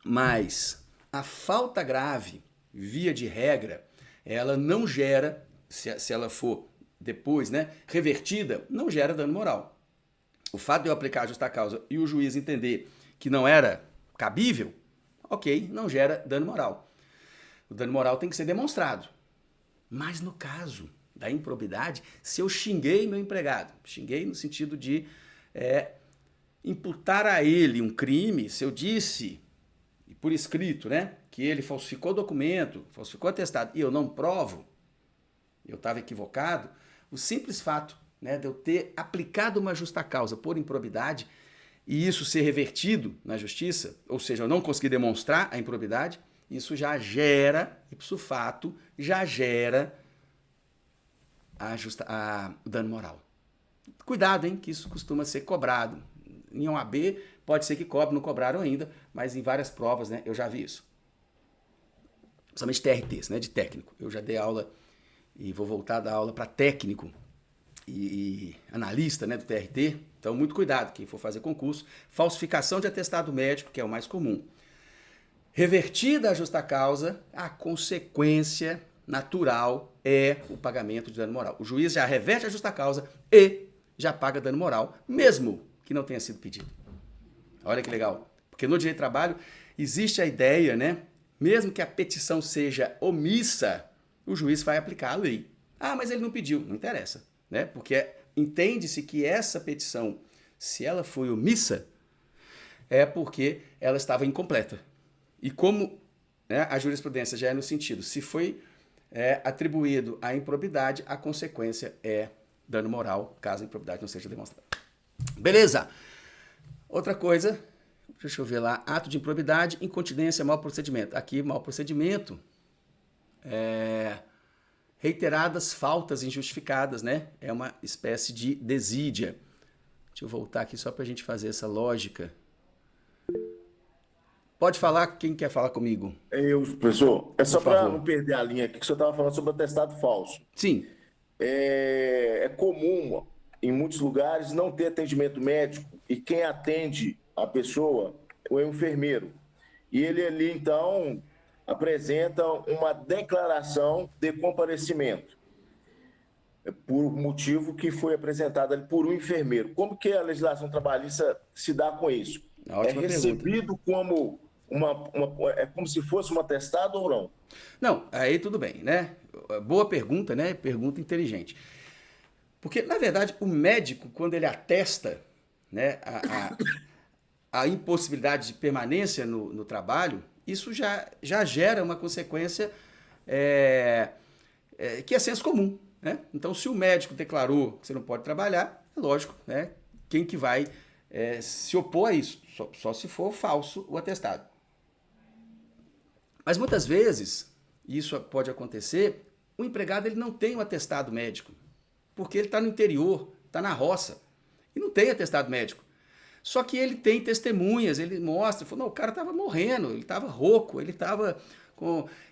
Mas a falta grave, via de regra, ela não gera, se ela for depois, né, revertida, não gera dano moral. O fato de eu aplicar a justa causa e o juiz entender que não era cabível, ok, não gera dano moral. O dano moral tem que ser demonstrado. Mas no caso da improbidade, se eu xinguei meu empregado, xinguei no sentido de imputar a ele um crime, se eu disse, por escrito, né, que ele falsificou documento, falsificou atestado, e eu não provo, eu estava equivocado, o simples fato, né, de eu ter aplicado uma justa causa por improbidade e isso ser revertido na justiça, ou seja, eu não conseguir demonstrar a improbidade, isso já gera, ipso fato, já gera o dano moral. Cuidado, hein, que isso costuma ser cobrado. Em um AB, pode ser que cobre, não cobraram ainda, mas em várias provas, né, eu já vi isso. Principalmente TRTs, né, de técnico. Eu já dei aula e vou voltar a dar aula para técnico e analista, né, do TRT. Então, muito cuidado, quem for fazer concurso. Falsificação de atestado médico, que é o mais comum. Revertida a justa causa, a consequência natural é o pagamento de dano moral. O juiz já reverte a justa causa e já paga dano moral, mesmo que não tenha sido pedido. Olha que legal. Porque no direito do trabalho existe a ideia, né? Mesmo que a petição seja omissa, o juiz vai aplicar a lei. Mas ele não pediu. Não interessa, né? Porque entende-se que essa petição, se ela foi omissa, é porque ela estava incompleta. E como, né, a jurisprudência já é no sentido, se foi atribuído à improbidade, a consequência é dano moral, caso a improbidade não seja demonstrada. Beleza. Outra coisa, deixa eu ver lá, ato de improbidade, incontinência, mau procedimento. Aqui, mau procedimento, reiteradas faltas injustificadas, né? É uma espécie de desídia. Deixa eu voltar aqui só para a gente fazer essa lógica. Pode falar, quem quer falar comigo? Professor, é só para não perder a linha aqui, que o senhor estava falando sobre atestado falso. Sim. É comum, em muitos lugares, não ter atendimento médico e quem atende a pessoa é o enfermeiro. E ele ali, então, apresenta uma declaração de comparecimento por motivo que foi apresentado ali por um enfermeiro. Como que a legislação trabalhista se dá com isso? É recebido como é como se fosse um atestado ou não? Não, aí tudo bem, né? Boa pergunta, né? Pergunta inteligente. Porque, na verdade, o médico, quando ele atesta, né, a impossibilidade de permanência no trabalho, isso já gera uma consequência que é senso comum, né? Então, se o médico declarou que você não pode trabalhar, é lógico, né? Quem que vai se opor a isso? Só se for falso o atestado. Mas muitas vezes, isso pode acontecer, o empregado ele não tem um atestado médico, porque ele está no interior, está na roça, e não tem atestado médico. Só que ele tem testemunhas, ele mostra, falou, não, o cara estava morrendo, ele estava rouco, ele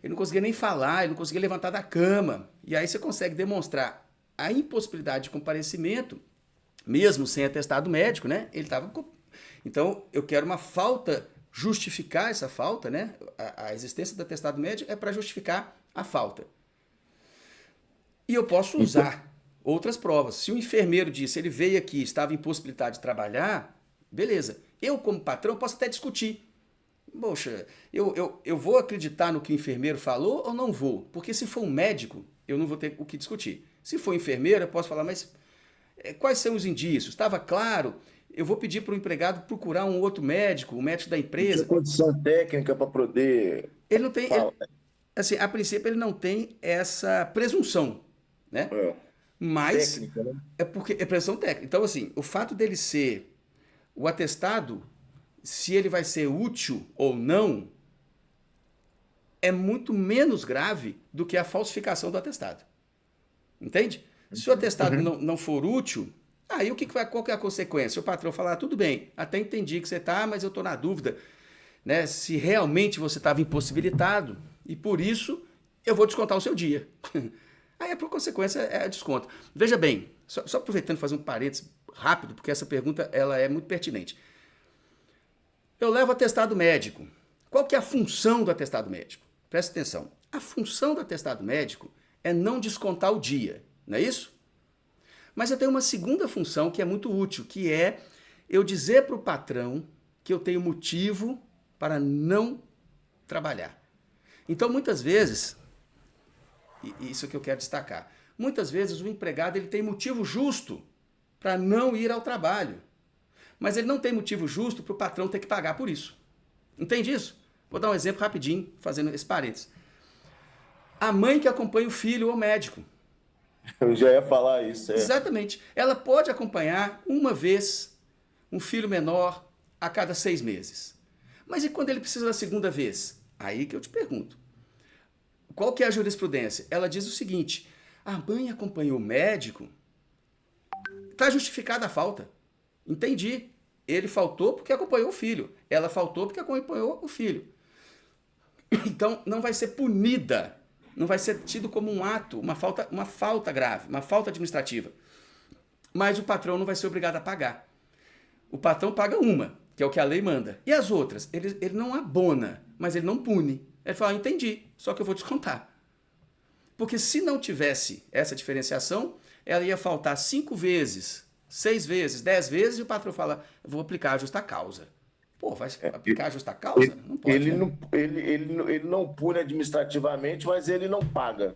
não conseguia nem falar, ele não conseguia levantar da cama. E aí você consegue demonstrar a impossibilidade de comparecimento, mesmo sem atestado médico, né? Ele estava... Então, eu quero uma falta, justificar essa falta, né? A existência do atestado médico é para justificar a falta. E eu posso usar outras provas. Se o enfermeiro disse, ele veio aqui, estava impossibilitado de trabalhar, beleza. Eu, como patrão, posso até discutir. Poxa, eu vou acreditar no que o enfermeiro falou ou não vou? Porque se for um médico, eu não vou ter o que discutir. Se for enfermeiro, eu posso falar, mas quais são os indícios? Estava claro? Eu vou pedir para o empregado procurar um outro médico, o médico da empresa. Tem condição técnica para poder... Ele não tem... assim, a princípio, ele não tem essa presunção, né? Mas... técnica, né? É porque é presunção técnica. Então, assim, o fato dele ser o atestado, se ele vai ser útil ou não, é muito menos grave do que a falsificação do atestado. Entende? Se o atestado não for útil, aí qual que é a consequência? O patrão falar, tudo bem, até entendi que você está, mas eu estou na dúvida, né, se realmente você estava impossibilitado e por isso eu vou descontar o seu dia. Aí, por consequência, é desconto. Veja bem, só aproveitando fazer um parênteses rápido, porque essa pergunta ela é muito pertinente. Eu levo atestado médico. Qual que é a função do atestado médico? Presta atenção. A função do atestado médico é não descontar o dia, não é isso? Mas eu tenho uma segunda função que é muito útil, que é eu dizer para o patrão que eu tenho motivo para não trabalhar. Então, muitas vezes, e isso que eu quero destacar, muitas vezes o empregado ele tem motivo justo para não ir ao trabalho. Mas ele não tem motivo justo para o patrão ter que pagar por isso. Entende isso? Vou dar um exemplo rapidinho, fazendo esse parênteses. A mãe que acompanha o filho ao médico. Eu já ia falar isso. Exatamente. Ela pode acompanhar uma vez um filho menor a cada 6 meses. Mas e quando ele precisa da segunda vez? Aí que eu te pergunto. Qual que é a jurisprudência? Ela diz o seguinte, a mãe acompanhou o médico, está justificada a falta. Entendi. Ele faltou porque acompanhou o filho. Ela faltou porque acompanhou o filho. Então, não vai ser punida. Não vai ser tido como um ato, uma falta grave, uma falta administrativa. Mas o patrão não vai ser obrigado a pagar. O patrão paga uma, que é o que a lei manda. E as outras? Ele não abona, mas ele não pune. Ele fala, entendi, só que eu vou descontar. Porque se não tivesse essa diferenciação, ela ia faltar 5 vezes, 6 vezes, 10 vezes, e o patrão fala, eu vou aplicar a justa causa. Pô, vai aplicar a justa causa? Não pode. Ele não pune administrativamente, mas ele não paga.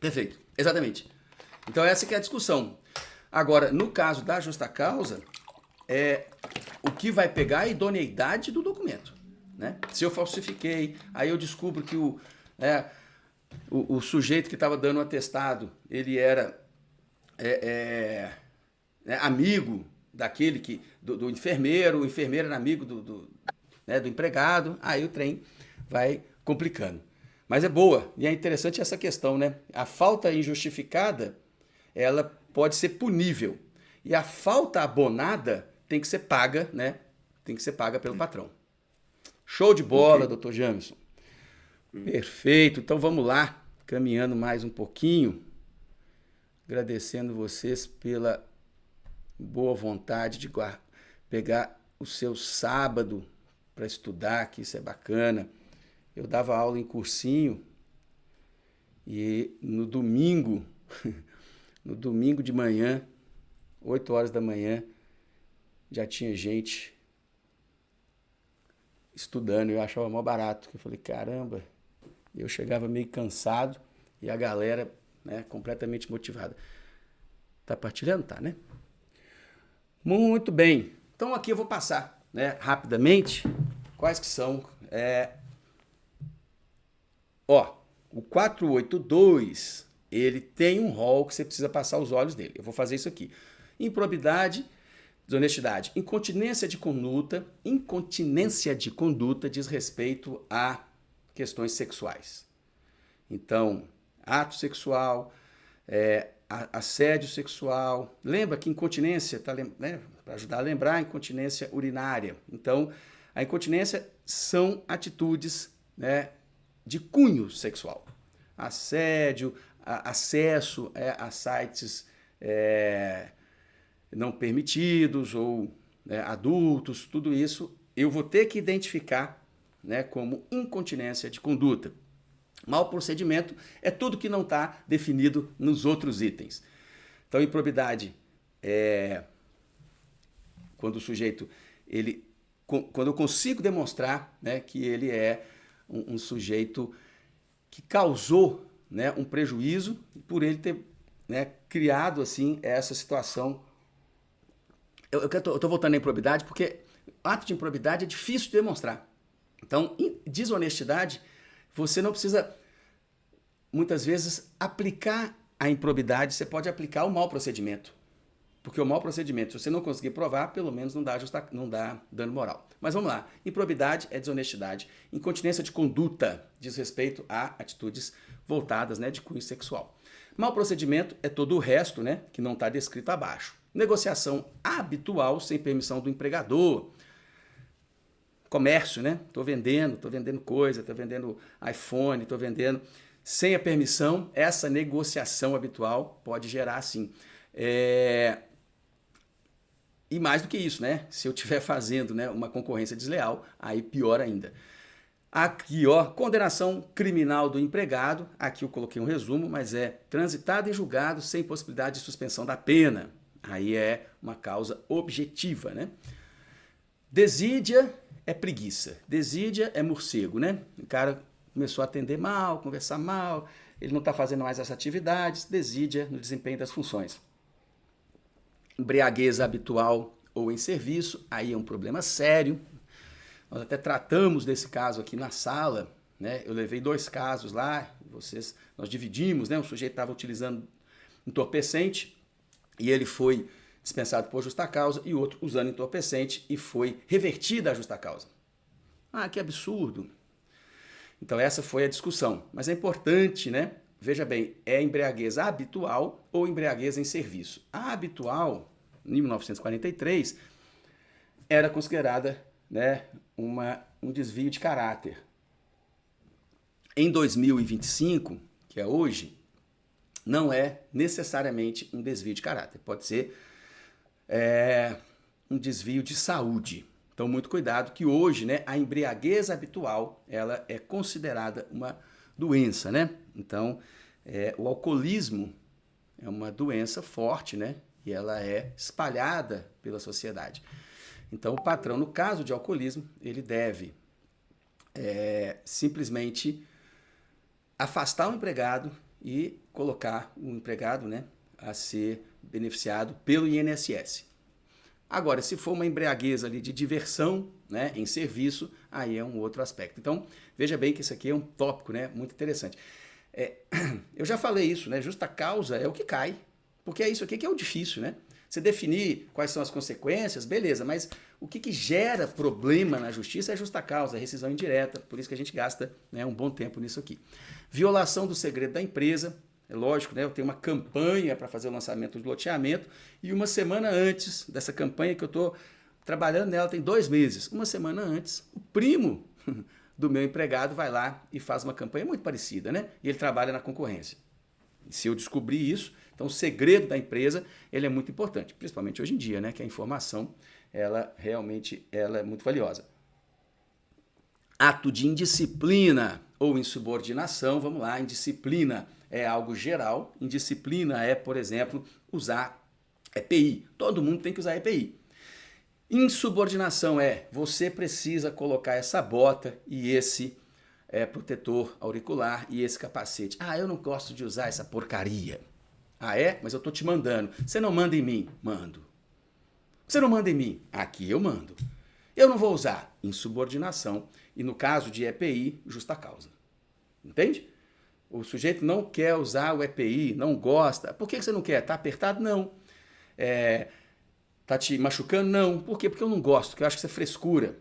Perfeito, exatamente. Então essa que é a discussão. Agora, no caso da justa causa, o que vai pegar é a idoneidade do documento. Né? Se eu falsifiquei, aí eu descubro que o sujeito que estava dando o atestado, ele era amigo daquele do enfermeiro, o enfermeiro era amigo do empregado, aí o trem vai complicando. Mas é boa, e é interessante essa questão, né? A falta injustificada, ela pode ser punível, e a falta abonada tem que ser paga, né? Tem que ser paga pelo patrão. Show de bola, doutor Jamison. Perfeito, então vamos lá, caminhando mais um pouquinho, agradecendo vocês pela boa vontade de pegar o seu sábado para estudar, que isso é bacana. Eu dava aula em cursinho e no domingo de manhã, 8 horas da manhã, já tinha gente estudando. Eu achava mó barato. Eu falei, caramba, eu chegava meio cansado e a galera, né, completamente motivada. Tá partilhando? Tá, né? Muito bem. Então aqui eu vou passar, né, rapidamente quais que são. O 482, ele tem um rol que você precisa passar os olhos dele. Eu vou fazer isso aqui. Improbidade, desonestidade, incontinência de conduta. Incontinência de conduta diz respeito a questões sexuais. Então, ato sexual, assédio sexual. Lembra que incontinência, para ajudar a lembrar, incontinência urinária. Então, a incontinência são atitudes, né, de cunho sexual. Assédio, acesso a sites não permitidos ou adultos, tudo isso eu vou ter que identificar, né, como incontinência de conduta. Mau procedimento é tudo que não está definido nos outros itens. Então, improbidade é quando o sujeito ele quando eu consigo demonstrar, né, que ele é um sujeito que causou, né, um prejuízo por ele ter, né, criado assim essa situação. Eu estou voltando à improbidade porque ato de improbidade é difícil de demonstrar. Então, desonestidade, você não precisa, muitas vezes, aplicar a improbidade, você pode aplicar o mau procedimento. Porque o mau procedimento, se você não conseguir provar, pelo menos não dá dano moral. Mas vamos lá. Improbidade é desonestidade. Incontinência de conduta diz respeito a atitudes voltadas, né, de cunho sexual. Mau procedimento é todo o resto, né, que não está descrito abaixo. Negociação habitual sem permissão do empregador. Comércio, né? Estou vendendo coisa, estou vendendo iPhone, estou vendendo. Sem a permissão, essa negociação habitual pode gerar, sim. E mais do que isso, né? Se eu estiver fazendo, né, uma concorrência desleal, aí pior ainda. Aqui, ó, condenação criminal do empregado. Aqui eu coloquei um resumo, mas é transitado em julgado sem possibilidade de suspensão da pena. Aí é uma causa objetiva, né? Desídia é preguiça. Desídia é morcego, né? O cara começou a atender mal, conversar mal, ele não está fazendo mais essas atividades, desídia no desempenho das funções. Embriaguez habitual ou em serviço, aí é um problema sério. Nós até tratamos desse caso aqui na sala, né? Eu levei 2 casos lá, nós dividimos, né? O sujeito estava utilizando entorpecente e ele foi dispensado por justa causa e o outro usando entorpecente e foi revertida a justa causa. Ah, que absurdo. Então essa foi a discussão. Mas é importante, né? Veja bem, é embriaguez habitual ou embriaguez em serviço. A habitual, em 1943, era considerada, né, um desvio de caráter. Em 2025, que é hoje, não é necessariamente um desvio de caráter. Pode ser um desvio de saúde. Então, muito cuidado que hoje, né, a embriaguez habitual, ela é considerada uma doença, né? Então, o alcoolismo é uma doença forte, né? E ela é espalhada pela sociedade. Então, o patrão, no caso de alcoolismo, ele deve simplesmente afastar o empregado e colocar o empregado, né, a ser beneficiado pelo INSS. Agora, se for uma embriaguez ali de diversão, né, em serviço, aí é um outro aspecto. Então, veja bem que isso aqui é um tópico, né, muito interessante. Eu já falei isso, né? Justa causa é o que cai, porque é isso aqui que é o difícil, né? Você definir quais são as consequências, beleza, mas o que gera problema na justiça é justa causa, rescisão indireta, por isso que a gente gasta, né, um bom tempo nisso aqui. Violação do segredo da empresa, é lógico, né? Eu tenho uma campanha para fazer o lançamento do loteamento e uma semana antes dessa campanha, que eu estou trabalhando nela tem 2 meses, uma semana antes, o primo do meu empregado vai lá e faz uma campanha muito parecida, né? E ele trabalha na concorrência. E se eu descobrir isso, então o segredo da empresa, ele é muito importante, principalmente hoje em dia, né? Que a informação, ela realmente é muito valiosa. Ato de indisciplina ou insubordinação, vamos lá, indisciplina é algo geral, indisciplina é, por exemplo, usar EPI. Todo mundo tem que usar EPI. Insubordinação é você precisa colocar essa bota e esse protetor auricular e esse capacete. Ah, eu não gosto de usar essa porcaria. Ah, é? Mas eu tô te mandando. Você não manda em mim? Mando. Você não manda em mim? Aqui eu mando. Eu não vou usar. Insubordinação. E no caso de EPI, justa causa. Entende? O sujeito não quer usar o EPI, não gosta. Por que você não quer? Tá apertado? Não. Tá te machucando? Não. Por quê? Porque eu não gosto, porque eu acho que isso é frescura.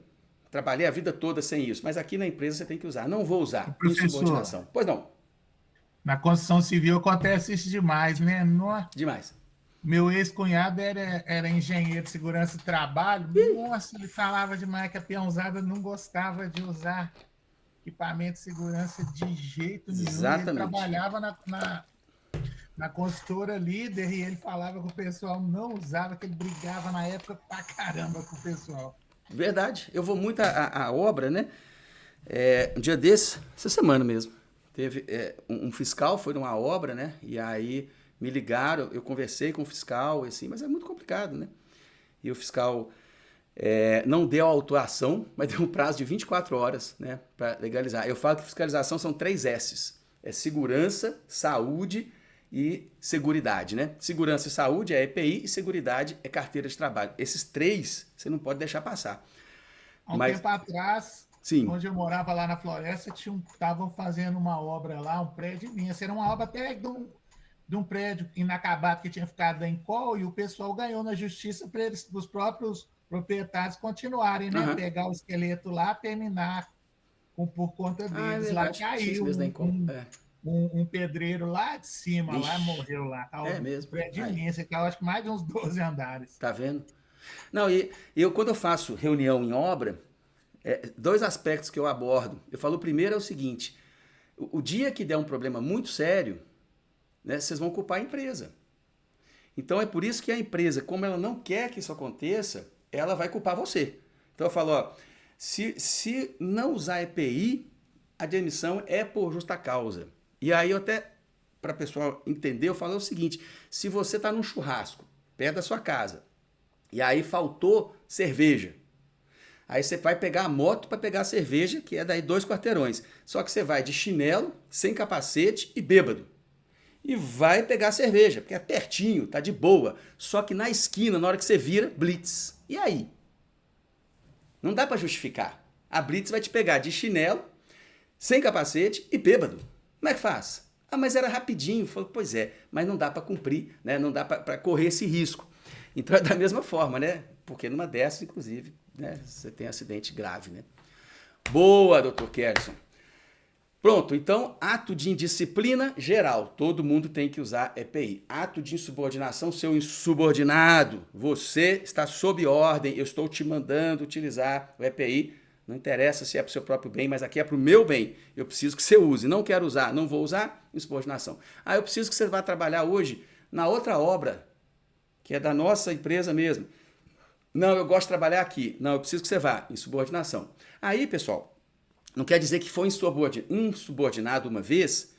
Trabalhei a vida toda sem isso, mas aqui na empresa você tem que usar. Não vou usar. Insubordinação. Pois não. Na construção civil acontece isso demais, né? Demais. Meu ex-cunhado era engenheiro de segurança de trabalho. Nossa, ele falava demais que a peãozada não gostava de usar equipamento de segurança de jeito nenhum. Exatamente. Ele trabalhava na consultora líder e ele falava que o pessoal não usava, que ele brigava na época pra caramba com o pessoal. Verdade. Eu vou muito à obra, né? Um dia desse, essa semana mesmo, teve um fiscal, foi numa obra, né? E aí me ligaram, eu conversei com o fiscal, assim, mas é muito complicado, né? E o fiscal não deu autuação, mas deu um prazo de 24 horas, né, para legalizar. Eu falo que fiscalização são 3 S's. É segurança, saúde e seguridade, né? Segurança e saúde é EPI e seguridade é carteira de trabalho. Esses 3 você não pode deixar passar. Há um tempo atrás, sim, onde eu morava lá na Floresta, estavam fazendo uma obra lá, um prédio imenso. Era uma obra até de um prédio inacabado que tinha ficado em call, e o pessoal ganhou na justiça para os próprios proprietários continuarem, né? Pegar o esqueleto lá, terminar por conta deles. Lá caiu um pedreiro lá de cima, lá morreu lá. Mesmo. Prédio imenso, eu acho que mais de uns 12 andares. Tá vendo? Não, e eu quando eu faço reunião em obra, 2 aspectos que eu abordo. Eu falo, o primeiro é o seguinte, o dia que der um problema muito sério, né, vocês vão culpar a empresa. Então é por isso que a empresa, como ela não quer que isso aconteça, ela vai culpar você. Então eu falo, ó, se não usar EPI, a demissão é por justa causa. E aí eu até, para o pessoal entender, eu falo o seguinte, se você está num churrasco, perto da sua casa, e aí faltou cerveja, aí você vai pegar a moto para pegar a cerveja, que é daí 2 quarteirões. Só que você vai de chinelo, sem capacete e bêbado. E vai pegar a cerveja, porque é pertinho, tá de boa. Só que na esquina, na hora que você vira, blitz. E aí? Não dá para justificar. A blitz vai te pegar de chinelo, sem capacete e bêbado. Como é que faz? Ah, mas era rapidinho. Falei, pois é, mas não dá para cumprir, né? Não dá para correr esse risco. Então é da mesma forma, né? Porque numa dessas, inclusive, né, você tem acidente grave, né? Boa, doutor Kerson. Pronto, então, ato de indisciplina geral. Todo mundo tem que usar EPI. Ato de insubordinação, seu insubordinado. Você está sob ordem, eu estou te mandando utilizar o EPI. Não interessa se é para o seu próprio bem, mas aqui é para o meu bem. Eu preciso que você use. Não quero usar, não vou usar, insubordinação. Ah, eu preciso que você vá trabalhar hoje na outra obra, que é da nossa empresa mesmo. Não, eu gosto de trabalhar aqui. Não, eu preciso que você vá. Insubordinação. Aí, pessoal, não quer dizer que foi insubordinado uma vez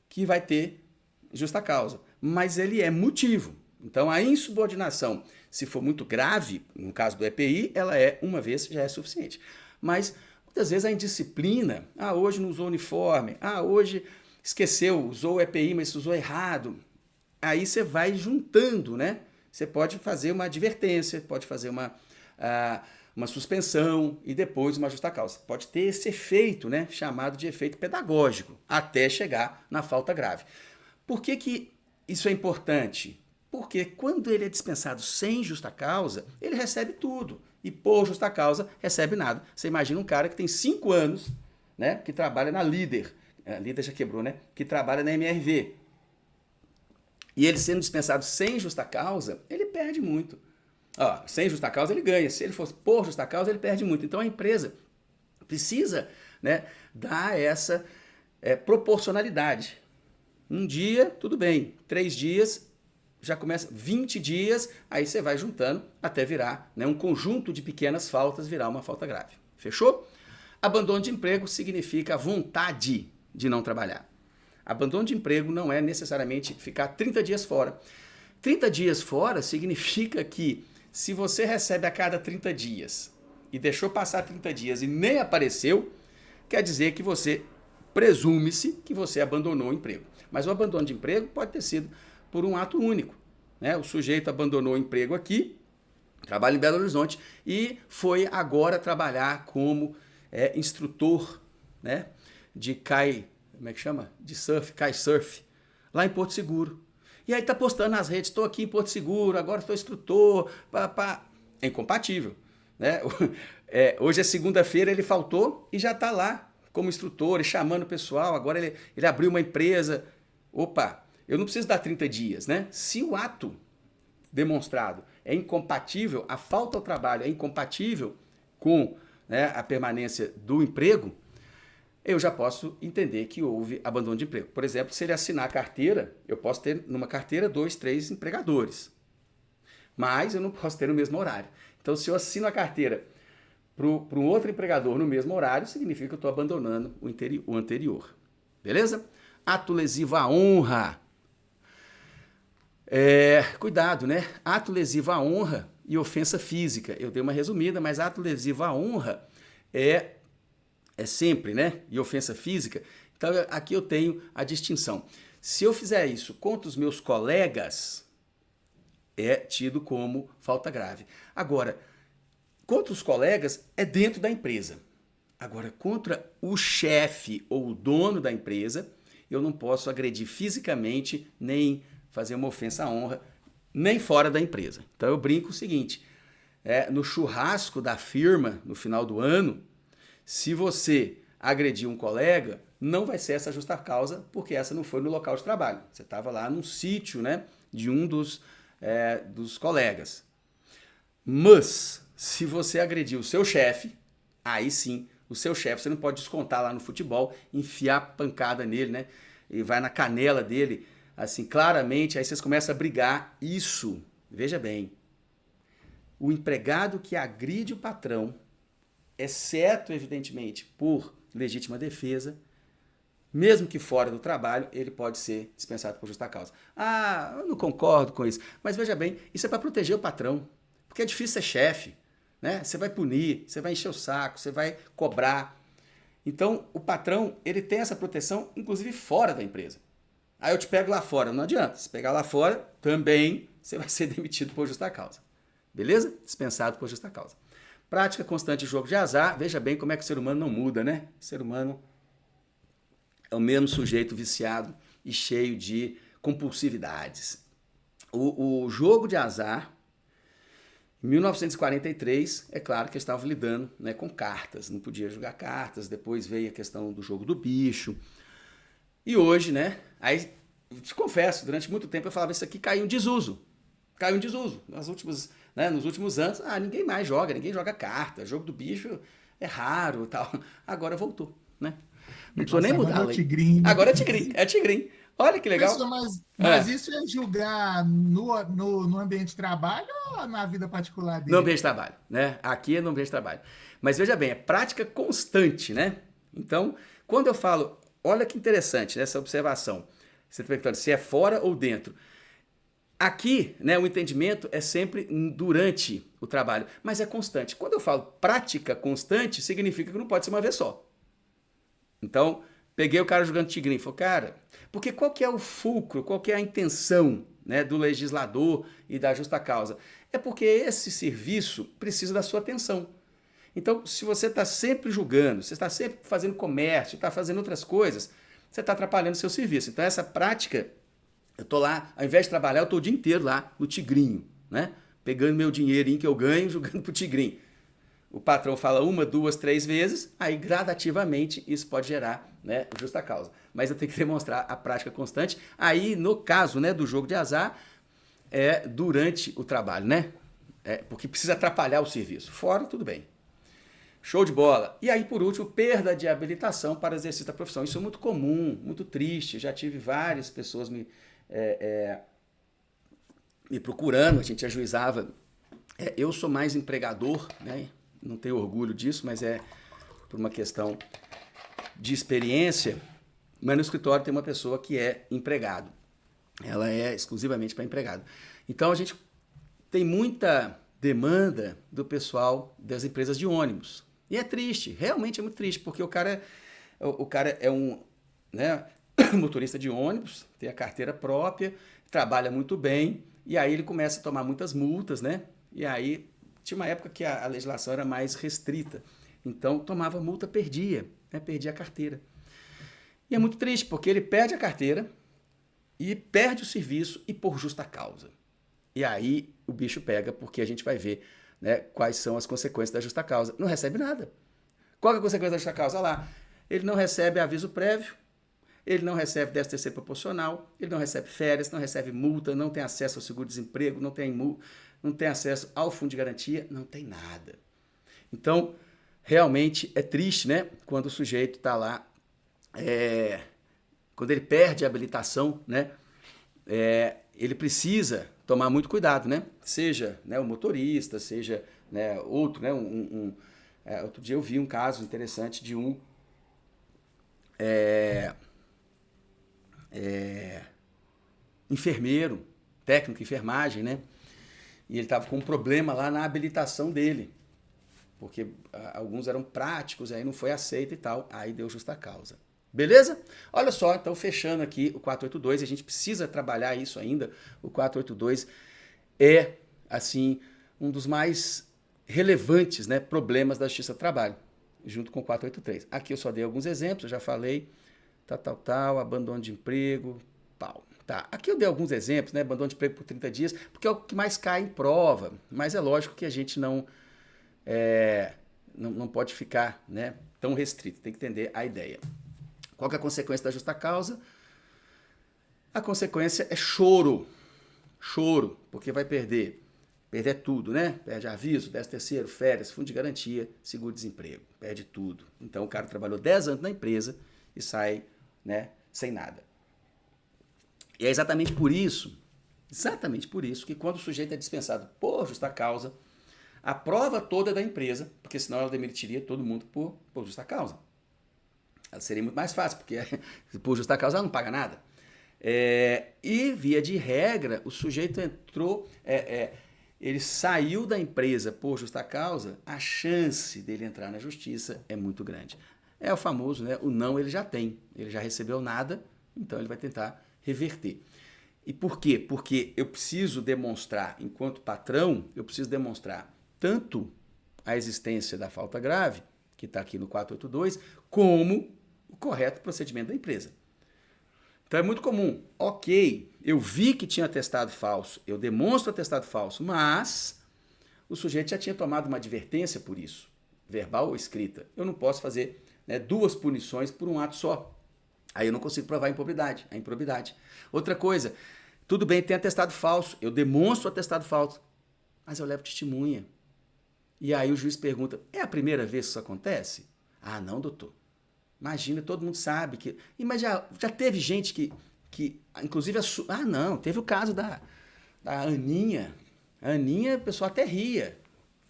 que vai ter justa causa. Mas ele é motivo. Então, a insubordinação, se for muito grave, no caso do EPI, ela é uma vez, já é suficiente. Mas, muitas vezes, a indisciplina, hoje não usou uniforme, hoje esqueceu, usou o EPI, mas usou errado. Aí você vai juntando, né? Você pode fazer uma advertência, pode fazer uma suspensão e depois uma justa causa. Pode ter esse efeito, né, chamado de efeito pedagógico, até chegar na falta grave. Por que isso é importante? Porque quando ele é dispensado sem justa causa, ele recebe tudo. E por justa causa, recebe nada. Você imagina um cara que tem 5 anos, né, que trabalha na Líder. A Líder já quebrou, né? Que trabalha na MRV. E ele sendo dispensado sem justa causa, ele perde muito. Sem justa causa ele ganha. Se ele fosse por justa causa, ele perde muito. Então a empresa precisa, né, dar essa proporcionalidade. Um dia, tudo bem. 3 dias, já começa 20 dias, aí você vai juntando até virar, né, um conjunto de pequenas faltas, virar uma falta grave. Fechou? Abandono de emprego significa a vontade de não trabalhar. Abandono de emprego não é necessariamente ficar 30 dias fora. 30 dias fora significa que se você recebe a cada 30 dias e deixou passar 30 dias e nem apareceu, quer dizer que você presume-se que você abandonou o emprego. Mas o abandono de emprego pode ter sido por um ato único, né? O sujeito abandonou o emprego aqui, trabalha em Belo Horizonte e foi agora trabalhar como instrutor, né, de kitesurf, lá em Porto Seguro. E aí tá postando nas redes, estou aqui em Porto Seguro, agora estou instrutor, É incompatível, né? Hoje é segunda-feira, ele faltou e já está lá como instrutor, e chamando o pessoal, agora ele abriu uma empresa. Opa, eu não preciso dar 30 dias, né? Se o ato demonstrado é incompatível, a falta ao trabalho é incompatível com, né, a permanência do emprego, eu já posso entender que houve abandono de emprego. Por exemplo, se ele assinar a carteira, eu posso ter numa carteira 2, 3 empregadores. Mas eu não posso ter no mesmo horário. Então, se eu assino a carteira para um outro empregador no mesmo horário, significa que eu estou abandonando o anterior. Beleza? Ato lesivo à honra. Cuidado, né? Ato lesivo à honra e ofensa física. Eu dei uma resumida, mas ato lesivo à honra é sempre, né? E ofensa física. Então, aqui eu tenho a distinção. Se eu fizer isso contra os meus colegas, é tido como falta grave. Agora, contra os colegas é dentro da empresa. Agora, contra o chefe ou o dono da empresa, eu não posso agredir fisicamente, nem fazer uma ofensa à honra, nem fora da empresa. Então eu brinco o seguinte, no churrasco da firma, no final do ano, se você agredir um colega, não vai ser essa justa causa, porque essa não foi no local de trabalho. Você estava lá num sítio, né, de um dos colegas. Mas, se você agredir o seu chefe, aí sim, o seu chefe, você não pode descontar lá no futebol, enfiar pancada nele, né? E vai na canela dele, assim, claramente, aí vocês começam a brigar. Isso, veja bem, o empregado que agride o patrão, exceto, evidentemente, por legítima defesa, mesmo que fora do trabalho, ele pode ser dispensado por justa causa. Ah, eu não concordo com isso. Mas veja bem, isso é para proteger o patrão, porque é difícil ser chefe. Né? Você vai punir, você vai encher o saco, você vai cobrar. Então, o patrão, ele tem essa proteção, inclusive fora da empresa. Aí eu te pego lá fora, não adianta. Se pegar lá fora, também você vai ser demitido por justa causa. Beleza? Dispensado por justa causa. Prática constante de jogo de azar. Veja bem como é que o ser humano não muda, né? O ser humano é o mesmo sujeito viciado e cheio de compulsividades. O jogo de azar, em 1943, é claro que eles estavam lidando, né, com cartas, não podia jogar cartas, depois veio a questão do jogo do bicho. E hoje, né, aí, te confesso, durante muito tempo eu falava, isso aqui caiu em desuso. Caiu em desuso. Nos últimos anos, ninguém mais joga, ninguém joga carta, jogo do bicho é raro e tal. Agora voltou, né? Não precisou nem mudar a lei. Agora é tigrinho, é tigrinho. Olha que legal. Mas isso é julgar no ambiente de trabalho ou na vida particular dele? No ambiente de trabalho, né? Aqui é no ambiente de trabalho. Mas veja bem, é prática constante, né? Então, quando eu falo, olha que interessante essa observação. Você está perguntando se é fora ou dentro. Aqui, né, o entendimento é sempre durante o trabalho, mas é constante. Quando eu falo prática constante, significa que não pode ser uma vez só. Então, peguei o cara jogando tigrinho, falei, cara, porque qual que é o fulcro, qual que é a intenção, né, do legislador e da justa causa? É porque esse serviço precisa da sua atenção. Então, se você está sempre julgando, você está sempre fazendo comércio, está fazendo outras coisas, você está atrapalhando o seu serviço. Então, essa prática, eu estou lá, ao invés de trabalhar, eu estou o dia inteiro lá no tigrinho, né? Pegando meu dinheirinho que eu ganho, jogando pro tigrinho. O patrão fala 1, 2, 3 vezes, aí gradativamente isso pode gerar, né, justa causa. Mas eu tenho que demonstrar a prática constante. Aí, no caso, né, do jogo de azar, é durante o trabalho, né? Porque precisa atrapalhar o serviço. Fora, tudo bem. Show de bola. E aí, por último, perda de habilitação para exercício da profissão. Isso é muito comum, muito triste. Já tive várias pessoas me procurando, a gente ajuizava. Eu sou mais empregador, né? Não tenho orgulho disso, mas é por uma questão de experiência. Mas no escritório tem uma pessoa que é empregado. Ela é exclusivamente para empregado. Então a gente tem muita demanda do pessoal das empresas de ônibus. E é triste, realmente é muito triste, porque o cara é um, né, motorista de ônibus, tem a carteira própria, trabalha muito bem, e aí ele começa a tomar muitas multas, né? E aí tinha uma época que a legislação era mais restrita. Então, tomava multa, perdia, né? Perdia a carteira. E é muito triste, porque ele perde a carteira e perde o serviço e por justa causa. E aí o bicho pega, porque a gente vai ver, né, quais são as consequências da justa causa. Não recebe nada. Qual é a consequência da justa causa? Olha lá, ele não recebe aviso prévio, ele não recebe 13º proporcional, ele não recebe férias, não recebe multa, não tem acesso ao seguro-desemprego, não tem acesso ao fundo de garantia, não tem nada. Então, realmente é triste, né? Quando o sujeito está lá, quando ele perde a habilitação, né? Ele precisa tomar muito cuidado, né? Seja, né, o motorista, seja, né, outro, né? Outro dia eu vi um caso interessante de um enfermeiro técnico de enfermagem, né? E ele estava com um problema lá na habilitação dele, porque alguns eram práticos, aí não foi aceito e tal, aí deu justa causa. Beleza? Olha só, então fechando aqui o 482, a gente precisa trabalhar isso ainda. O 482 é, assim, um dos mais relevantes, né, problemas da Justiça do Trabalho, junto com o 483. Aqui eu só dei alguns exemplos, eu já falei, abandono de emprego, pau. Tá, aqui eu dei alguns exemplos, né, abandono de emprego por 30 dias, porque é o que mais cai em prova, mas é lógico que a gente não pode ficar, né, tão restrito, tem que entender a ideia. Qual que é a consequência da justa causa? A consequência é choro, porque vai perder tudo, né? Perde aviso, 13º, férias, fundo de garantia, seguro-desemprego, perde tudo. Então o cara trabalhou 10 anos na empresa e sai, né, sem nada. E é exatamente por isso que quando o sujeito é dispensado por justa causa, a prova toda é da empresa, porque senão ela demitiria todo mundo por justa causa. Ela seria muito mais fácil, porque por justa causa ela não paga nada. E, via de regra, o sujeito entrou, ele saiu da empresa por justa causa, a chance dele entrar na justiça é muito grande. É o famoso, né? O não ele já tem, ele já recebeu nada, então ele vai tentar reverter. E por quê? Porque eu preciso demonstrar, enquanto patrão, tanto a existência da falta grave, que está aqui no 482, como o correto procedimento da empresa. Então é muito comum, ok, eu vi que tinha atestado falso, eu demonstro atestado falso, mas o sujeito já tinha tomado uma advertência por isso, verbal ou escrita. Eu não posso fazer, né, 2 punições por um ato só. Aí eu não consigo provar a improbidade. Outra coisa, tudo bem, tem atestado falso, eu demonstro o atestado falso, mas eu levo testemunha. E aí o juiz pergunta, é a primeira vez que isso acontece? Ah, não, doutor. Imagina, todo mundo sabe que... Mas já teve gente que inclusive... não, teve o caso da Aninha. A Aninha, o pessoal até ria.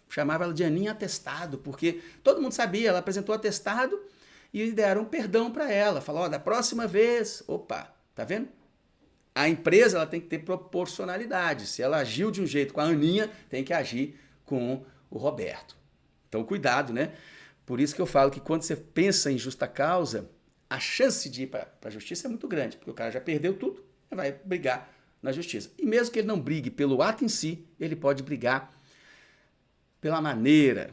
Chamava ela de Aninha atestado, porque todo mundo sabia, ela apresentou atestado e deram perdão para ela. Falaram, da próxima vez... Opa, tá vendo? A empresa ela tem que ter proporcionalidade. Se ela agiu de um jeito com a Aninha, tem que agir com o Roberto. Então, cuidado, né? Por isso que eu falo que quando você pensa em justa causa, a chance de ir para a justiça é muito grande, porque o cara já perdeu tudo e vai brigar na justiça. E mesmo que ele não brigue pelo ato em si, ele pode brigar pela maneira,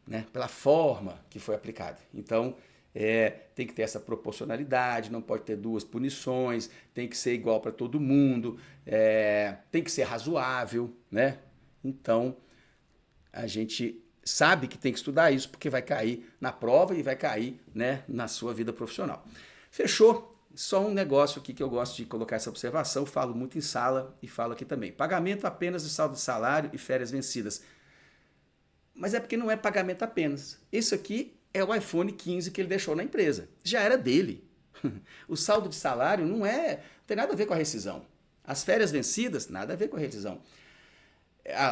né, pela forma que foi aplicada. Então, tem que ter essa proporcionalidade, não pode ter 2 punições, tem que ser igual para todo mundo, tem que ser razoável, né? Então, a gente sabe que tem que estudar isso porque vai cair na prova e vai cair, né, na sua vida profissional. Fechou? Só um negócio aqui que eu gosto de colocar essa observação, falo muito em sala e falo aqui também. Pagamento apenas de saldo de salário e férias vencidas. Mas é porque não é pagamento apenas. Isso aqui é o iPhone 15 que ele deixou na empresa. Já era dele. O saldo de salário não tem nada a ver com a rescisão. As férias vencidas, nada a ver com a rescisão.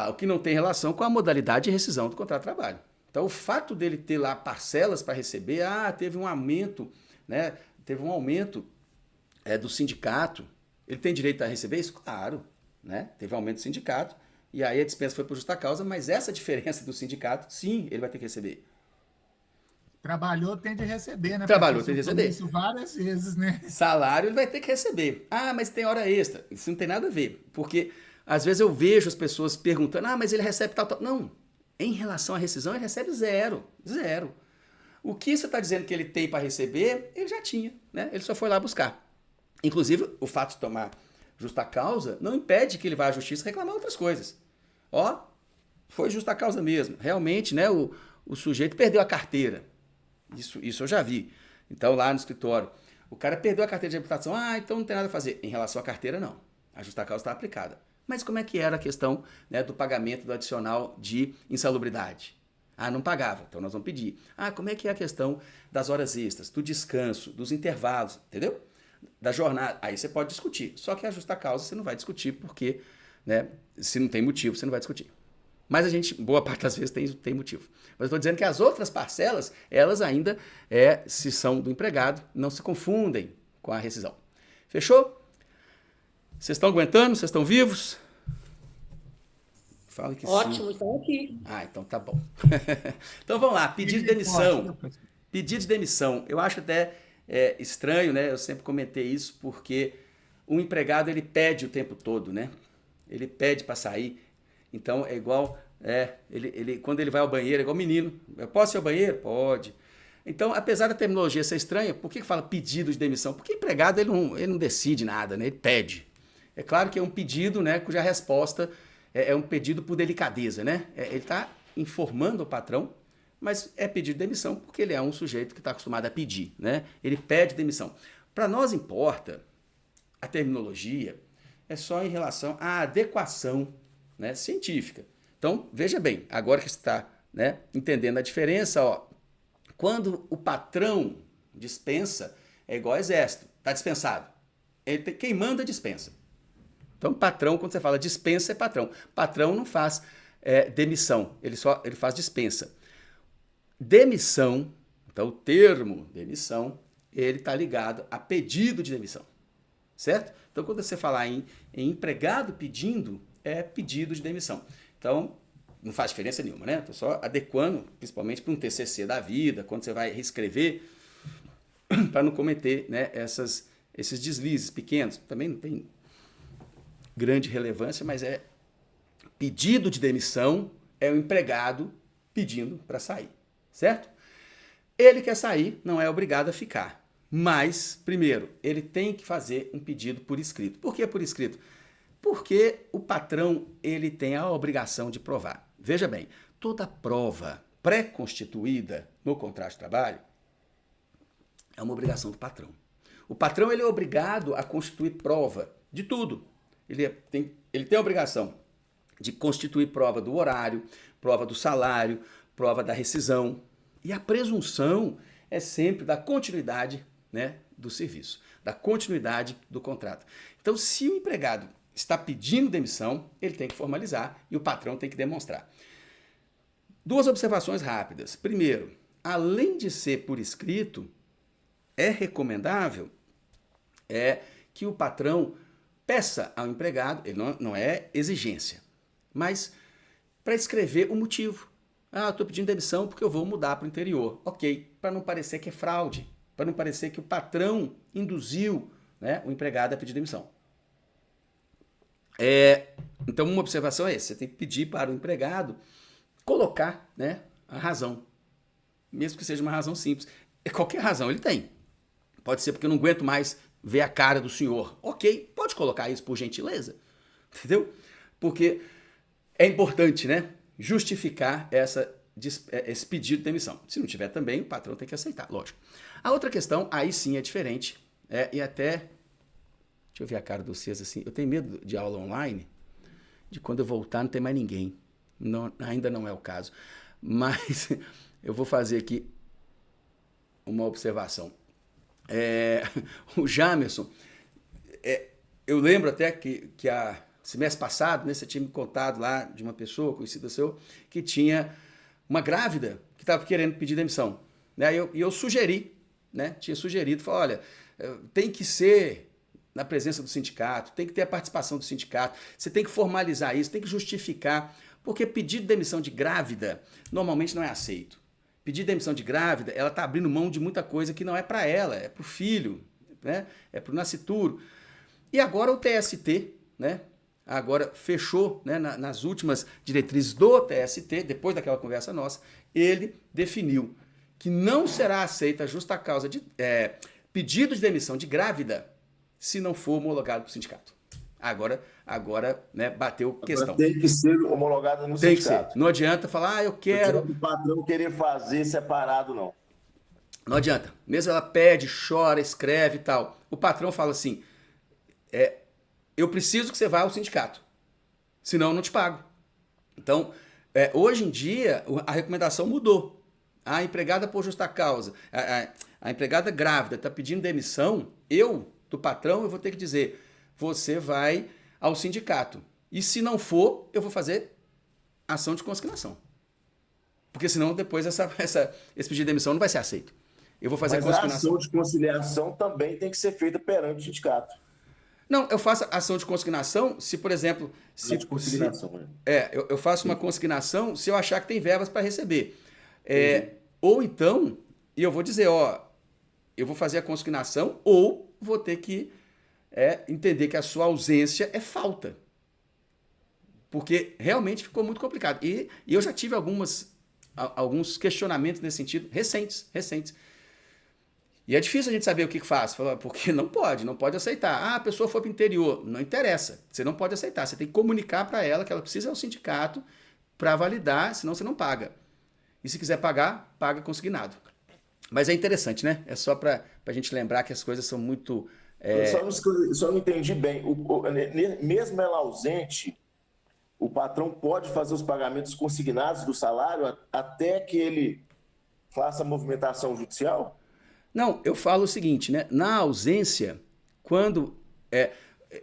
O que não tem relação com a modalidade de rescisão do contrato de trabalho. Então, o fato dele ter lá parcelas para receber, teve um aumento, né? Teve um aumento do sindicato. Ele tem direito a receber isso? Claro, né? Teve um aumento do sindicato, e aí a dispensa foi por justa causa, mas essa diferença do sindicato, sim, ele vai ter que receber. Trabalhou, tem de receber, né? Trabalhou, tem de receber. Isso várias vezes, né? Salário ele vai ter que receber. Mas tem hora extra. Isso não tem nada a ver, porque às vezes eu vejo as pessoas perguntando, mas ele recebe tal. Não, em relação à rescisão ele recebe zero. O que você está dizendo que ele tem para receber, ele já tinha, né? Ele só foi lá buscar. Inclusive, o fato de tomar justa causa não impede que ele vá à justiça reclamar outras coisas. Foi justa causa mesmo. Realmente, né, o sujeito perdeu a carteira. Isso eu já vi. Então, lá no escritório, o cara perdeu a carteira de habilitação. Então não tem nada a fazer. Em relação à carteira, não. A justa causa está aplicada. Mas como é que era a questão, né, do pagamento do adicional de insalubridade? Não pagava, então nós vamos pedir. Como é que é a questão das horas extras, do descanso, dos intervalos, entendeu? Da jornada. Aí você pode discutir. Só que a justa causa você não vai discutir porque, né, se não tem motivo, você não vai discutir. Mas a gente, boa parte das vezes, tem motivo. Mas eu estou dizendo que as outras parcelas, elas ainda, se são do empregado, não se confundem com a rescisão. Fechou? Vocês estão aguentando? Vocês estão vivos? Fala que Ótimo, sim. estão aqui. Ah, então tá bom. Então vamos lá, pedido de demissão. Pedido de demissão. Eu acho até estranho, né? Eu sempre comentei isso porque o empregado ele pede o tempo todo, né? Ele pede para sair. Então é igual, quando ele vai ao banheiro, é igual menino. Eu posso ir ao banheiro? Pode. Então, apesar da terminologia ser estranha, por que fala pedido de demissão? Porque o empregado ele não decide nada, né? Ele pede. É claro que é um pedido, né, cuja resposta é um pedido por delicadeza, né? Ele está informando o patrão, mas é pedido de demissão porque ele é um sujeito que está acostumado a pedir, né? Ele pede demissão. Para nós importa a terminologia é só em relação à adequação, né, científica. Então, veja bem, agora que você está, né, entendendo a diferença, ó, quando o patrão dispensa, é igual ao exército, está dispensado. Quem manda dispensa. Então, patrão, quando você fala dispensa, é patrão. Patrão não faz demissão, ele faz dispensa. Demissão, então o termo demissão, ele está ligado a pedido de demissão, certo? Então, quando você falar em empregado pedindo, é pedido de demissão. Então, não faz diferença nenhuma, né? Estou só adequando, principalmente para um TCC da vida, quando você vai reescrever, para não cometer, né, esses deslizes pequenos. Também não tem grande relevância, mas pedido de demissão é o empregado pedindo para sair, certo? Ele quer sair, não é obrigado a ficar. Mas, primeiro, ele tem que fazer um pedido por escrito. Por que por escrito? Porque o patrão ele tem a obrigação de provar. Veja bem, toda prova pré-constituída no contrato de trabalho é uma obrigação do patrão. O patrão ele é obrigado a constituir prova de tudo. Ele tem a obrigação de constituir prova do horário, prova do salário, prova da rescisão. E a presunção é sempre da continuidade, né, do serviço, da continuidade do contrato. Então, se o empregado está pedindo demissão, ele tem que formalizar e o patrão tem que demonstrar. Duas observações rápidas. Primeiro, além de ser por escrito, é recomendável que o patrão peça ao empregado, ele não é exigência, mas para escrever o motivo. Ah, estou pedindo demissão porque eu vou mudar para o interior. Ok, para não parecer que é fraude, para não parecer que o patrão induziu, né, o empregado a pedir demissão. Então, uma observação é essa, você tem que pedir para o empregado colocar, né, a razão, mesmo que seja uma razão simples. Qualquer razão ele tem. Pode ser porque eu não aguento mais ver a cara do senhor. Ok, pode colocar isso por gentileza, entendeu? Porque é importante, né, justificar esse pedido de demissão. Se não tiver também, o patrão tem que aceitar, lógico. A outra questão, aí sim é diferente, e até... Deixa eu ver a cara de vocês assim. Eu tenho medo de aula online, de quando eu voltar não tem mais ninguém. Não, ainda não é o caso. Mas eu vou fazer aqui uma observação. O Jamerson, eu lembro até que semestre passado, né, você tinha me contado lá de uma pessoa conhecida seu que tinha uma grávida que estava querendo pedir demissão. Né? E eu sugeri, né, tinha sugerido, falei, olha, tem que ser na presença do sindicato, tem que ter a participação do sindicato, você tem que formalizar isso, tem que justificar, porque pedido de demissão de grávida normalmente não é aceito. Pedir demissão de grávida, ela está abrindo mão de muita coisa que não é para ela, é para o filho, né? É para o nascituro. E agora o TST, né? Agora fechou, né, nas últimas diretrizes do TST, depois daquela conversa nossa, ele definiu que não será aceita a justa causa de pedido de demissão de grávida se não for homologado para o sindicato. Agora, né, bateu questão. Tem que ser homologado no tem sindicato. Que ser. Não adianta falar, eu quero... O patrão querer fazer separado, não. Não adianta. Mesmo ela pede, chora, escreve e tal. O patrão fala assim, eu preciso que você vá ao sindicato, senão eu não te pago. Então, hoje em dia, a recomendação mudou. A empregada por justa causa, a empregada grávida está pedindo demissão, do patrão, eu vou ter que dizer, você vai ao sindicato. E se não for, eu vou fazer ação de consignação. Porque senão depois esse pedido de demissão não vai ser aceito. Eu vou fazer consignação. A ação de conciliação também tem que ser feita perante o sindicato. Não, eu faço ação de consignação se, por exemplo... De consignação, eu faço uma consignação se eu achar que tem verbas para receber. Ou então, e eu vou dizer, eu vou fazer a consignação ou vou ter que entender que a sua ausência é falta. Porque realmente ficou muito complicado. E eu já tive alguns questionamentos nesse sentido, recentes. E é difícil a gente saber o que faz, porque não pode aceitar. A pessoa foi para o interior, não interessa, você não pode aceitar, você tem que comunicar para ela que ela precisa ir ao sindicato para validar, senão você não paga. E se quiser pagar, paga consignado. Mas é interessante, né? É só para a gente lembrar que as coisas são muito... Só não entendi bem. Mesmo ela ausente, o patrão pode fazer os pagamentos consignados do salário até que ele faça a movimentação judicial? Não, eu falo o seguinte, né? Na ausência, quando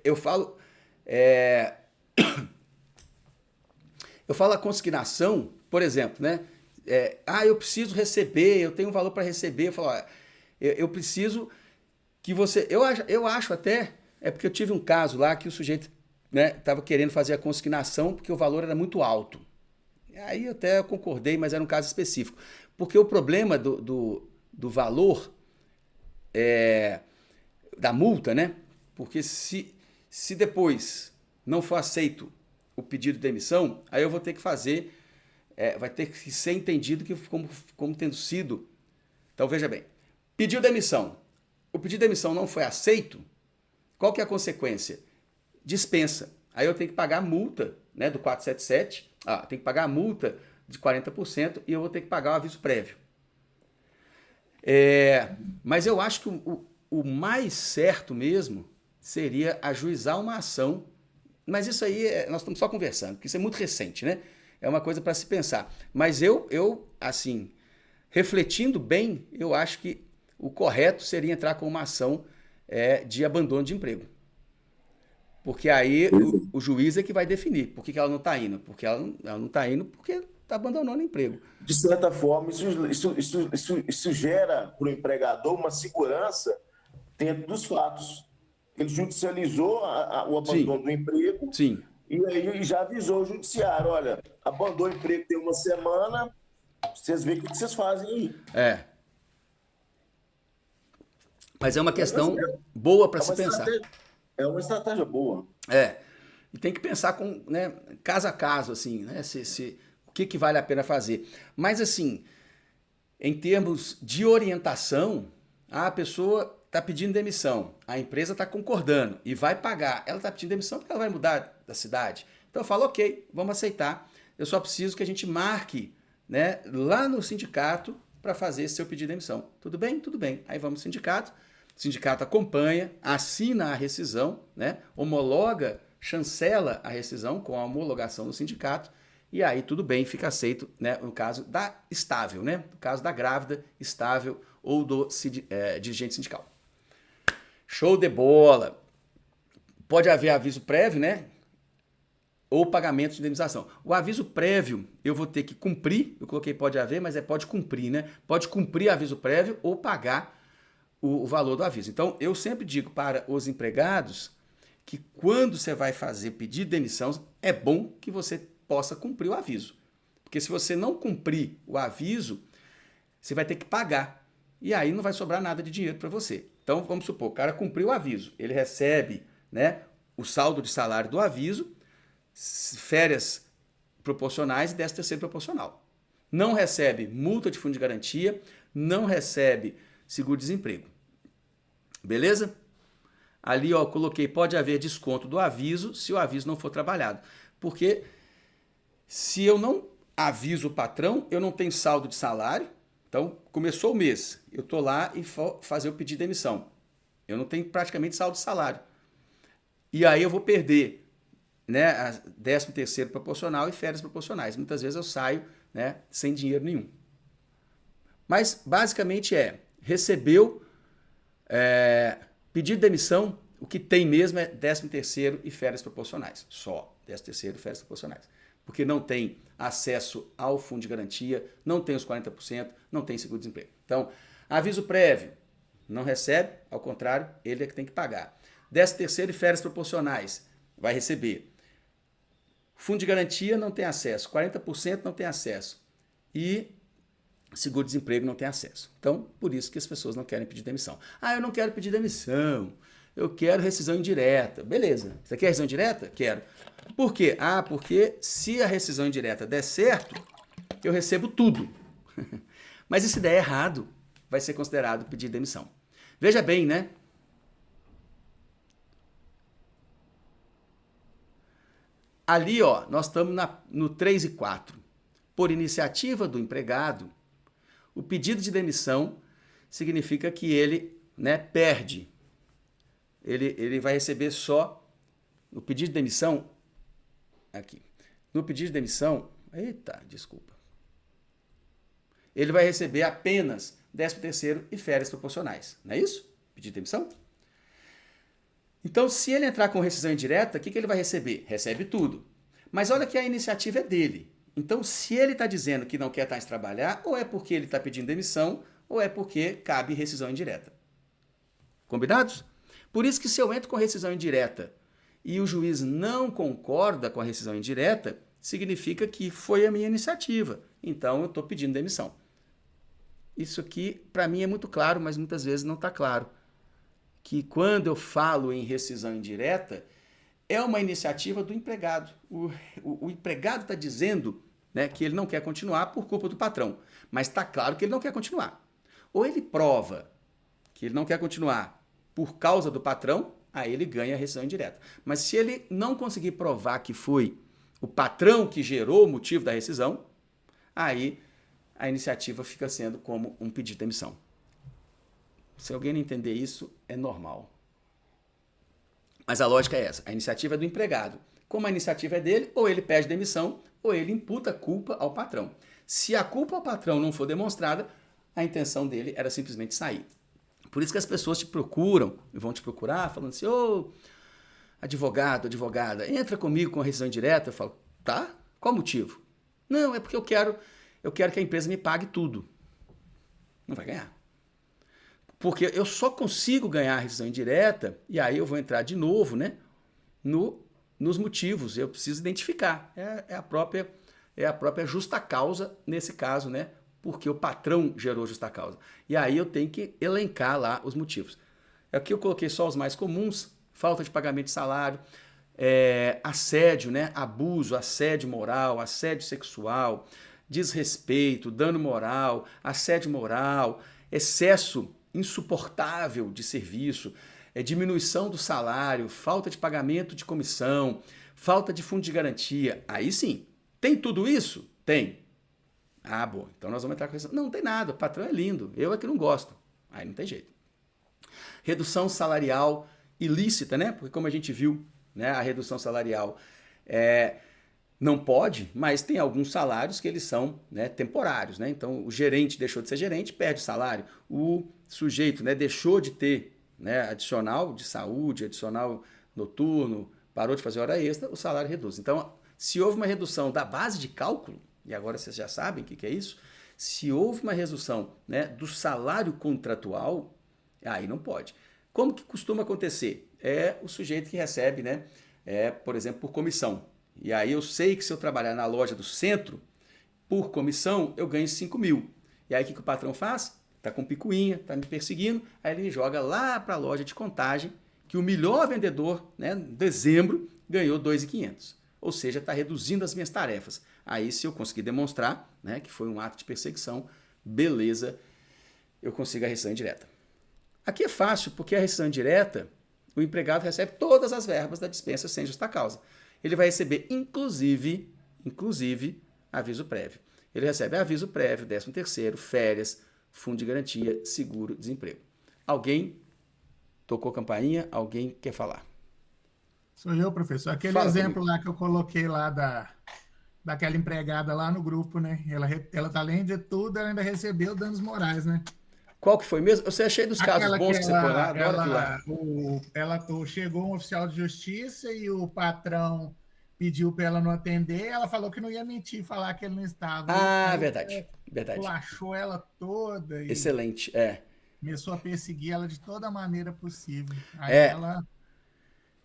eu falo a consignação, por exemplo, né? Eu preciso receber, eu tenho um valor para receber. Eu falo, eu preciso que você... Eu acho até, porque eu tive um caso lá que o sujeito estava querendo fazer a consignação porque o valor era muito alto. Aí eu até concordei, mas era um caso específico. Porque o problema do valor... da multa, né? Porque se depois não for aceito o pedido de demissão, aí eu vou ter que fazer, vai ter que ser entendido que como tendo sido... Então, veja bem, pediu demissão. O pedido de demissão não foi aceito, qual que é a consequência? Dispensa. Aí eu tenho que pagar a multa, né, do 477, tenho que pagar a multa de 40% e eu vou ter que pagar o aviso prévio. Mas eu acho que o mais certo mesmo seria ajuizar uma ação, mas isso aí nós estamos só conversando, porque isso é muito recente, né? É uma coisa para se pensar. Mas eu, assim, refletindo bem, eu acho que o correto seria entrar com uma ação de abandono de emprego. Porque aí o juiz é que vai definir por que ela não está indo. Porque ela não está indo porque está abandonando o emprego. De certa forma, isso gera para o empregador uma segurança dentro dos fatos. Ele judicializou o abandono do emprego. Sim. E aí já avisou o judiciário, olha, abandonou o emprego tem uma semana, vocês veem o que vocês fazem aí. Mas é uma questão boa para se pensar. É uma estratégia boa. E tem que pensar com, né, caso a caso, assim, né, o que vale a pena fazer. Mas, assim, em termos de orientação, a pessoa está pedindo demissão, a empresa está concordando e vai pagar. Ela está pedindo demissão porque ela vai mudar da cidade. Então eu falo, ok, vamos aceitar. Eu só preciso que a gente marque, né, lá no sindicato para fazer esse seu pedido de demissão. Tudo bem? Tudo bem. Aí vamos no sindicato. O sindicato acompanha, assina a rescisão, né, homologa, chancela a rescisão com a homologação do sindicato. E aí tudo bem, fica aceito, né, no caso da estável, né, no caso da grávida estável ou do dirigente sindical. Show de bola! Pode haver aviso prévio, né, ou pagamento de indenização. O aviso prévio eu vou ter que cumprir, eu coloquei pode haver, mas pode cumprir, né, pode cumprir aviso prévio ou pagar o valor do aviso. Então eu sempre digo para os empregados que quando você vai fazer pedido de demissão, é bom que você possa cumprir o aviso. Porque se você não cumprir o aviso, você vai ter que pagar. E aí não vai sobrar nada de dinheiro para você. Então, vamos supor, o cara cumpriu o aviso. Ele recebe, né, o saldo de salário do aviso, férias proporcionais e 13º proporcional. Não recebe multa de fundo de garantia, não recebe seguro-desemprego. Beleza? Ali, ó, coloquei, pode haver desconto do aviso se o aviso não for trabalhado. Porque se eu não aviso o patrão, eu não tenho saldo de salário. Então, começou o mês, eu estou lá e vou fazer o pedido de demissão. Eu não tenho praticamente saldo de salário. E aí eu vou perder, né, 13º proporcional e férias proporcionais. Muitas vezes eu saio, né, sem dinheiro nenhum. Mas, basicamente recebeu pedido de demissão, o que tem mesmo é 13º e férias proporcionais. Só 13º e férias proporcionais. Porque não tem acesso ao fundo de garantia, não tem os 40%, não tem seguro-desemprego. Então, aviso prévio, não recebe, ao contrário, ele é que tem que pagar. 13º e férias proporcionais, vai receber. Fundo de garantia não tem acesso, 40% não tem acesso. E seguro-desemprego não tem acesso. Então, por isso que as pessoas não querem pedir demissão. Ah, eu não quero pedir demissão, eu quero rescisão indireta. Beleza, você quer rescisão indireta? Quero. Por quê? Ah, porque se a rescisão indireta der certo, eu recebo tudo. Mas e se der errado, vai ser considerado pedir demissão. Veja bem, né? Ali, ó, nós estamos no 3 e 4. Por iniciativa do empregado, o pedido de demissão significa que ele, né, perde. Ele vai receber só o pedido de demissão aqui. No pedido de demissão, eita, desculpa. Ele vai receber apenas 13º e férias proporcionais. Não é isso? Pedido de demissão? Então, se ele entrar com rescisão indireta, o que ele vai receber? Recebe tudo. Mas olha que a iniciativa é dele. Então, se ele está dizendo que não quer mais trabalhar, ou é porque ele está pedindo demissão, ou é porque cabe rescisão indireta. Combinados? Por isso que se eu entro com rescisão indireta e o juiz não concorda com a rescisão indireta, significa que foi a minha iniciativa. Então, eu estou pedindo demissão. Isso aqui, para mim, é muito claro, mas muitas vezes não está claro. Que quando eu falo em rescisão indireta, é uma iniciativa do empregado. O empregado está dizendo, né, que ele não quer continuar por culpa do patrão, mas está claro que ele não quer continuar. Ou ele prova que ele não quer continuar por causa do patrão, aí ele ganha a rescisão indireta. Mas se ele não conseguir provar que foi o patrão que gerou o motivo da rescisão, aí a iniciativa fica sendo como um pedido de demissão. Se alguém não entender isso, é normal. Mas a lógica é essa. A iniciativa é do empregado. Como a iniciativa é dele, ou ele pede demissão, ou ele imputa culpa ao patrão. Se a culpa ao patrão não for demonstrada, a intenção dele era simplesmente sair. Por isso que as pessoas te procuram, e vão te procurar, falando assim, ô, advogado, advogada, entra comigo com a rescisão indireta. Eu falo, tá? Qual o motivo? Não, é porque eu quero que a empresa me pague tudo. Não vai ganhar. Porque eu só consigo ganhar a rescisão indireta, e aí eu vou entrar de novo, né, nos motivos. Eu preciso identificar. É a própria justa causa nesse caso, né? Porque o patrão gerou justa causa. E aí eu tenho que elencar lá os motivos. Aqui eu coloquei só os mais comuns: falta de pagamento de salário, assédio, né? Abuso, assédio moral, assédio sexual, desrespeito, dano moral, assédio moral, excesso insuportável de serviço, diminuição do salário, falta de pagamento de comissão, falta de fundo de garantia. Aí sim, tem tudo isso? Tem. Ah, bom, então nós vamos entrar com isso. Não tem nada, o patrão é lindo, eu é que não gosto. Aí não tem jeito. Redução salarial ilícita, né? Porque como a gente viu, né, a redução salarial não pode, mas tem alguns salários que eles são, né, temporários, né? Então o gerente deixou de ser gerente, perde o salário. O sujeito, né, deixou de ter, né, adicional de saúde, adicional noturno, parou de fazer hora extra, o salário reduz. Então, se houve uma redução da base de cálculo, e agora vocês já sabem o que é isso, se houve uma redução, né, do salário contratual, aí não pode. Como que costuma acontecer? É o sujeito que recebe, né, por exemplo, por comissão. E aí eu sei que se eu trabalhar na loja do centro, por comissão, eu ganho 5 mil. E aí o que o patrão faz? Tá com picuinha, tá me perseguindo, aí ele me joga lá para a loja de contagem, que o melhor vendedor, né, em dezembro, ganhou 2.500. Ou seja, está reduzindo as minhas tarefas. Aí, se eu conseguir demonstrar, né, que foi um ato de perseguição, beleza, eu consigo a rescisão indireta. Aqui é fácil, porque a rescisão indireta, o empregado recebe todas as verbas da dispensa sem justa causa. Ele vai receber, inclusive, aviso prévio. Ele recebe aviso prévio, 13º, férias, fundo de garantia, seguro, desemprego. Alguém tocou campainha? Alguém quer falar? Sou eu, professor. Aquele Fala exemplo comigo. lá que eu coloquei lá daquela empregada lá no grupo, né? Ela tá, além de tudo, ela ainda recebeu danos morais, né? Qual que foi mesmo? Você achei dos casos bons que você põe lá? Adoro aquilo lá. Chegou um oficial de justiça e o patrão pediu para ela não atender. Ela falou que não ia mentir, falar que ele não estava. Ah, verdade. Achou ela toda. E excelente, começou a perseguir ela de toda maneira possível. Aí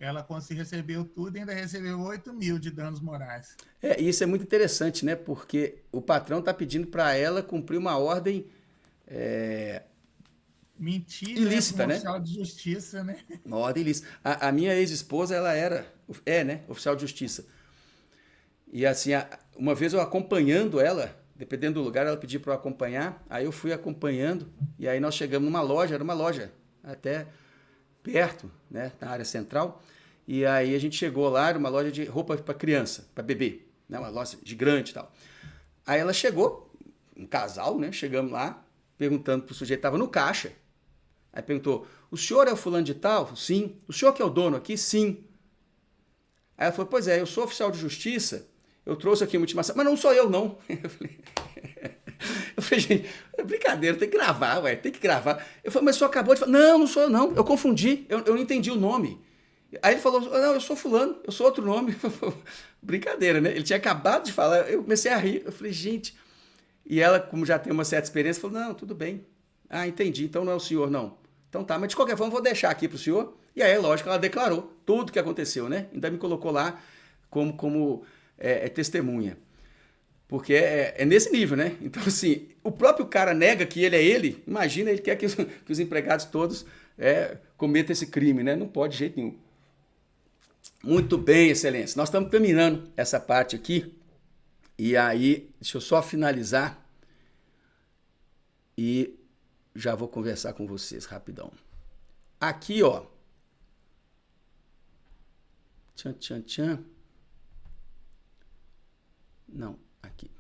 ela recebeu tudo e ainda recebeu 8 mil de danos morais. Isso é muito interessante, né? Porque o patrão está pedindo para ela cumprir uma ordem mentira, ilícita, né? Oficial de justiça, né? Uma ordem ilícita. A minha ex-esposa, ela né? Oficial de justiça. E assim, uma vez eu acompanhando ela, dependendo do lugar, ela pediu para eu acompanhar, aí eu fui acompanhando, e aí nós chegamos numa loja, era uma loja até perto, né? Na área central, e aí a gente chegou lá, era uma loja de roupa para criança, para bebê, né? Uma loja gigante e tal. Aí ela chegou, um casal, né? Chegamos lá, perguntando pro sujeito, estava no caixa. Aí perguntou, o senhor é o fulano de tal? Sim. O senhor que é o dono aqui? Sim. Aí ela falou, pois é, eu sou oficial de justiça, eu trouxe aqui uma intimação, mas não sou eu, não. Eu falei, gente, é brincadeira, tem que gravar, ué, tem que gravar. Eu falei, mas o senhor acabou de falar, não sou eu, não, eu confundi, eu não entendi o nome. Aí ele falou, não, eu sou fulano, eu sou outro nome. Brincadeira, né? Ele tinha acabado de falar, eu comecei a rir, eu falei, gente... E ela, como já tem uma certa experiência, falou, não, tudo bem. Ah, entendi, então não é o senhor, não. Então tá, mas de qualquer forma vou deixar aqui pro senhor. E aí, lógico, ela declarou tudo o que aconteceu, né? Ainda me colocou lá como testemunha. Porque é nesse nível, né? Então, assim, o próprio cara nega que ele é ele, imagina, ele quer que os empregados todos cometam esse crime, né? Não pode de jeito nenhum. Muito bem, excelência. Nós estamos terminando essa parte aqui. E aí, deixa eu só finalizar e já vou conversar com vocês rapidão. Aqui, ó. Tchan. Não, aqui.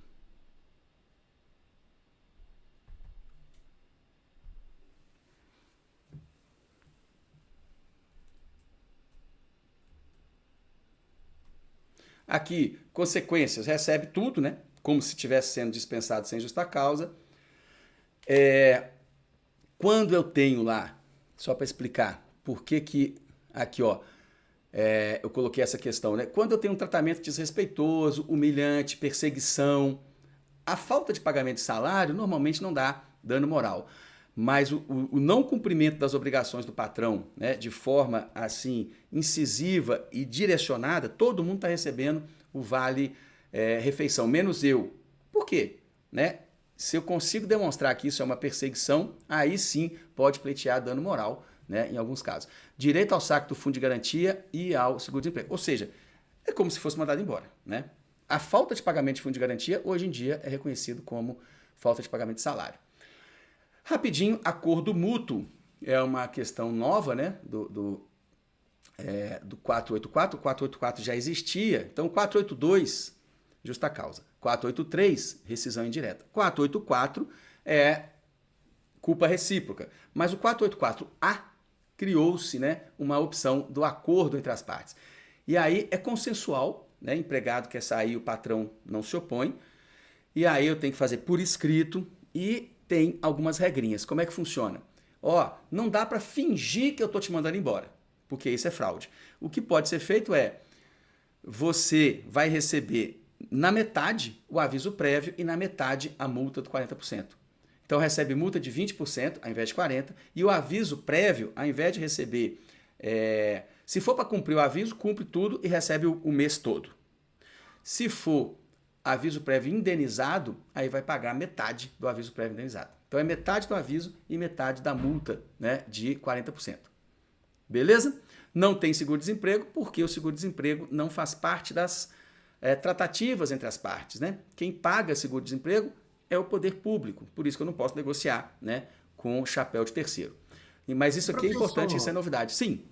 Aqui, consequências, recebe tudo, né? Como se estivesse sendo dispensado sem justa causa. Quando eu tenho lá, só para explicar por que aqui, ó, eu coloquei essa questão, né? Quando eu tenho um tratamento desrespeitoso, humilhante, perseguição, a falta de pagamento de salário normalmente não dá dano moral. Mas o não cumprimento das obrigações do patrão, né, de forma assim incisiva e direcionada, todo mundo está recebendo o vale refeição, menos eu. Por quê? Né? Se eu consigo demonstrar que isso é uma perseguição, aí sim pode pleitear dano moral, né, em alguns casos. Direito ao saque do fundo de garantia e ao seguro-desemprego. Ou seja, é como se fosse mandado embora. Né? A falta de pagamento de fundo de garantia, hoje em dia, é reconhecido como falta de pagamento de salário. Rapidinho, acordo mútuo é uma questão nova, né, do 484. O 484 já existia, então 482, justa causa. 483, rescisão indireta. 484 é culpa recíproca. Mas o 484A criou-se, né, uma opção do acordo entre as partes. E aí é consensual, né, empregado quer sair, o patrão não se opõe. E aí eu tenho que fazer por escrito e tem algumas regrinhas. Como é que funciona? Não dá para fingir que eu estou te mandando embora, porque isso é fraude. O que pode ser feito é, você vai receber na metade o aviso prévio e na metade a multa de 40%. Então recebe multa de 20% ao invés de 40%, e o aviso prévio, ao invés de receber, se for para cumprir o aviso, cumpre tudo e recebe o mês todo. Se for aviso prévio indenizado, aí vai pagar metade do aviso prévio indenizado. Então é metade do aviso e metade da multa, né, de 40%. Beleza? Não tem seguro-desemprego porque o seguro-desemprego não faz parte das tratativas entre as partes. Né? Quem paga seguro-desemprego é o poder público, por isso que eu não posso negociar, né, com o chapéu de terceiro. Mas isso aqui é importante, isso é novidade. Sim.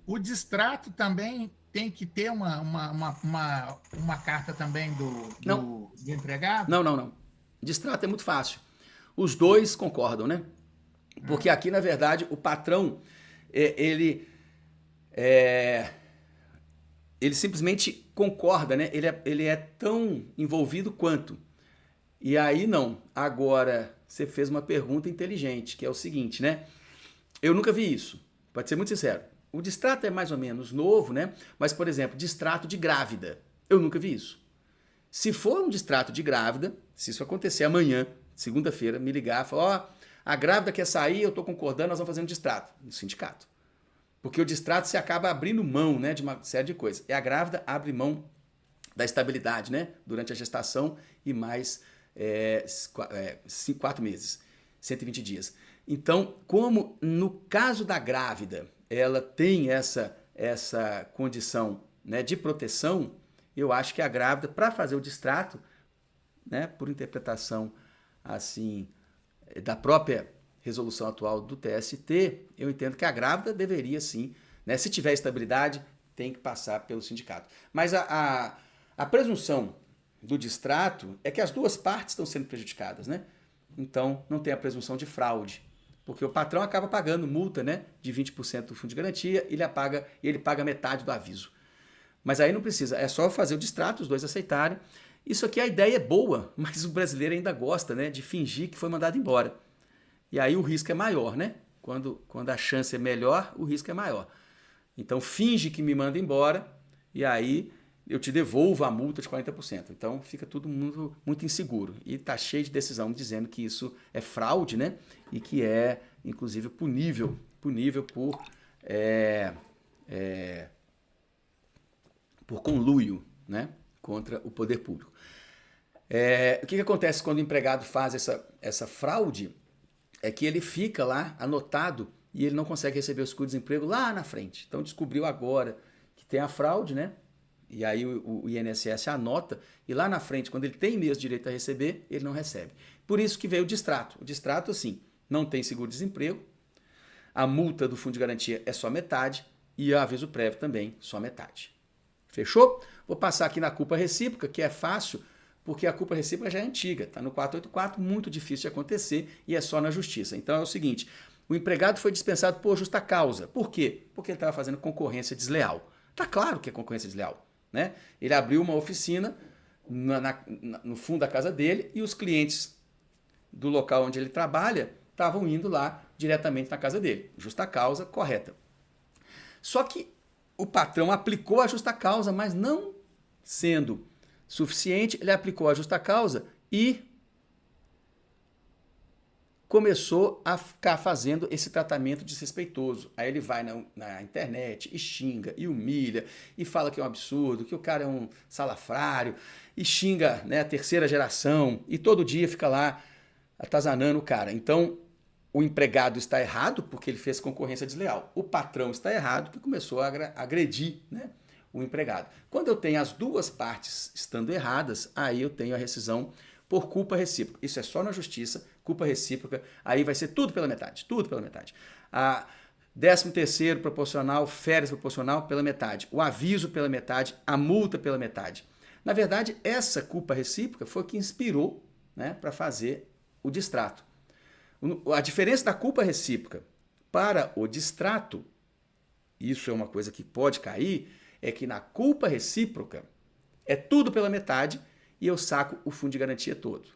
O distrato também tem que ter uma carta também do empregado? Não. Distrato é muito fácil. Os dois concordam, né? Porque aqui, na verdade, o patrão, ele simplesmente concorda, né? Ele é tão envolvido quanto. E aí, não. Agora, você fez uma pergunta inteligente, que é o seguinte, né? Eu nunca vi isso, pode ser muito sincero. O distrato é mais ou menos novo, né? Mas, por exemplo, distrato de grávida. Eu nunca vi isso. Se for um distrato de grávida, se isso acontecer amanhã, segunda-feira, me ligar e falar, a grávida quer sair, eu estou concordando, nós vamos fazer um distrato no sindicato. Porque o distrato você acaba abrindo mão, né, de uma série de coisas. E a grávida abre mão da estabilidade, né, durante a gestação e mais 4 meses, 120 dias. Então, como no caso da grávida, ela tem essa condição, né, de proteção, eu acho que a grávida, para fazer o distrato, né, por interpretação assim da própria resolução atual do TST, eu entendo que a grávida deveria sim, né, se tiver estabilidade, tem que passar pelo sindicato. Mas a presunção do distrato é que as duas partes estão sendo prejudicadas, né? Então não tem a presunção de fraude, porque o patrão acaba pagando multa, né, de 20% do fundo de garantia e ele paga metade do aviso. Mas aí não precisa, é só fazer o distrato, os dois aceitarem. Isso aqui, a ideia é boa, mas o brasileiro ainda gosta, né, de fingir que foi mandado embora. E aí o risco é maior, né? Quando a chance é melhor, o risco é maior. Então finge que me manda embora e aí eu te devolvo a multa de 40%. Então fica tudo muito inseguro. E está cheio de decisão dizendo que isso é fraude, né? E que é, inclusive, punível por conluio, né, contra o poder público. O que acontece quando o empregado faz essa fraude? É que ele fica lá anotado e ele não consegue receber o seguro-desemprego lá na frente. Então descobriu agora que tem a fraude, né? E aí o INSS anota e lá na frente, quando ele tem mesmo direito a receber, ele não recebe. Por isso que veio o distrato. O distrato, assim, não tem seguro-desemprego, a multa do fundo de garantia é só metade e o aviso prévio também só metade. Fechou? Vou passar aqui na culpa recíproca, que é fácil, porque a culpa recíproca já é antiga, está no 484, muito difícil de acontecer e é só na justiça. Então é o seguinte, o empregado foi dispensado por justa causa. Por quê? Porque ele estava fazendo concorrência desleal. Está claro que é concorrência desleal, né? Ele abriu uma oficina no fundo da casa dele e os clientes do local onde ele trabalha estavam indo lá diretamente na casa dele. Justa causa, correta. Só que o patrão aplicou a justa causa, mas não sendo suficiente, ele aplicou a justa causa e começou a ficar fazendo esse tratamento desrespeitoso. Aí ele vai na internet e xinga, e humilha, e fala que é um absurdo, que o cara é um salafrário, e xinga, né, a terceira geração, e todo dia fica lá atazanando o cara. Então, o empregado está errado porque ele fez concorrência desleal. O patrão está errado porque começou a agredir, né, o empregado. Quando eu tenho as duas partes estando erradas, aí eu tenho a rescisão por culpa recíproca. Isso é só na justiça, culpa recíproca, aí vai ser tudo pela metade, tudo pela metade. A 13º proporcional, férias proporcional pela metade, o aviso pela metade, a multa pela metade. Na verdade, essa culpa recíproca foi que inspirou, né, para fazer o distrato. A diferença da culpa recíproca para o distrato, isso é uma coisa que pode cair, é que na culpa recíproca é tudo pela metade e eu saco o fundo de garantia todo.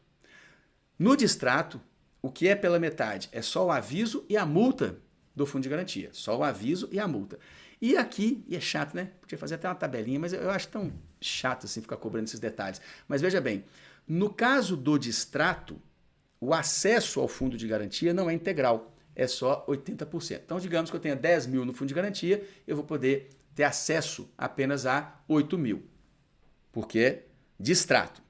No distrato, o que é pela metade é só o aviso e a multa do fundo de garantia. Só o aviso e a multa. E aqui, e é chato, né? Podia fazer até uma tabelinha, mas eu acho tão chato assim ficar cobrando esses detalhes. Mas veja bem, no caso do distrato, o acesso ao fundo de garantia não é integral, é só 80%. Então, digamos que eu tenha 10 mil no fundo de garantia, eu vou poder ter acesso apenas a 8 mil, porque é distrato.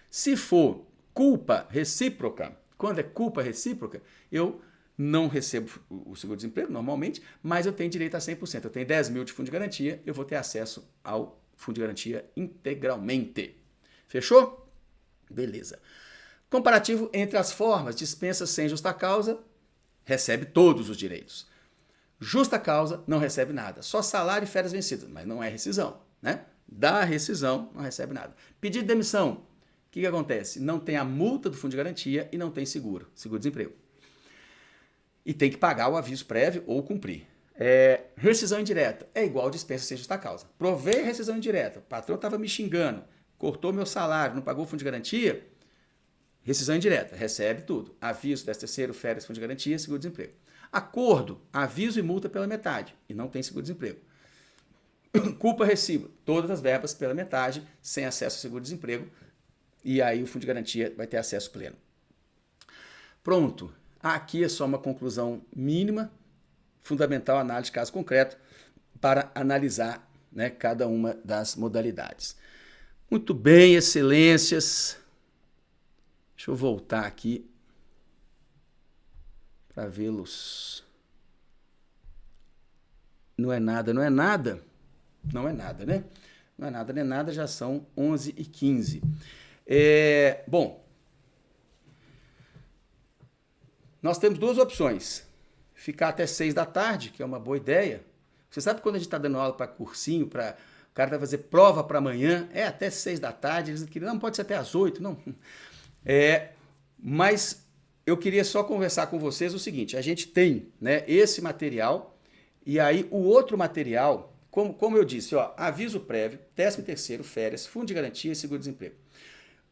Se for culpa recíproca, quando é culpa recíproca, eu não recebo o seguro-desemprego normalmente, mas eu tenho direito a 100%. Eu tenho 10 mil de fundo de garantia, eu vou ter acesso ao fundo de garantia integralmente. Fechou? Beleza. Comparativo entre as formas, dispensa sem justa causa, recebe todos os direitos. Justa causa, não recebe nada. Só salário e férias vencidas, mas não é rescisão, né? Da rescisão, não recebe nada. Pedido de demissão, o que acontece? Não tem a multa do fundo de garantia e não tem seguro-desemprego. E tem que pagar o aviso prévio ou cumprir. Rescisão indireta, é igual dispensa sem justa causa. Provei a rescisão indireta, o patrão estava me xingando, cortou meu salário, não pagou o fundo de garantia, rescisão indireta, recebe tudo. Aviso, 13º, férias, fundo de garantia, seguro-desemprego. Acordo, aviso e multa pela metade, e não tem seguro-desemprego. Culpa recíproca, todas as verbas pela metade, sem acesso ao seguro-desemprego, e aí o fundo de garantia vai ter acesso pleno. Pronto, aqui é só uma conclusão mínima, fundamental a análise de caso concreto para analisar, né, cada uma das modalidades. Muito bem, excelências. Deixa eu voltar aqui para vê-los. Não é nada, não é nada. Não é nada, né? Não é nada, nem nada, já são 11h15. Bom, nós temos duas opções. Ficar até 6 da tarde, que é uma boa ideia. Você sabe quando a gente está dando aula para cursinho, para o cara vai fazer prova para amanhã, até 6 da tarde, eles queriam, não, pode ser até às 8, não. Mas eu queria só conversar com vocês o seguinte, a gente tem, né, esse material, e aí o outro material, como eu disse, ó, aviso prévio, 13º, férias, fundo de garantia e seguro-desemprego.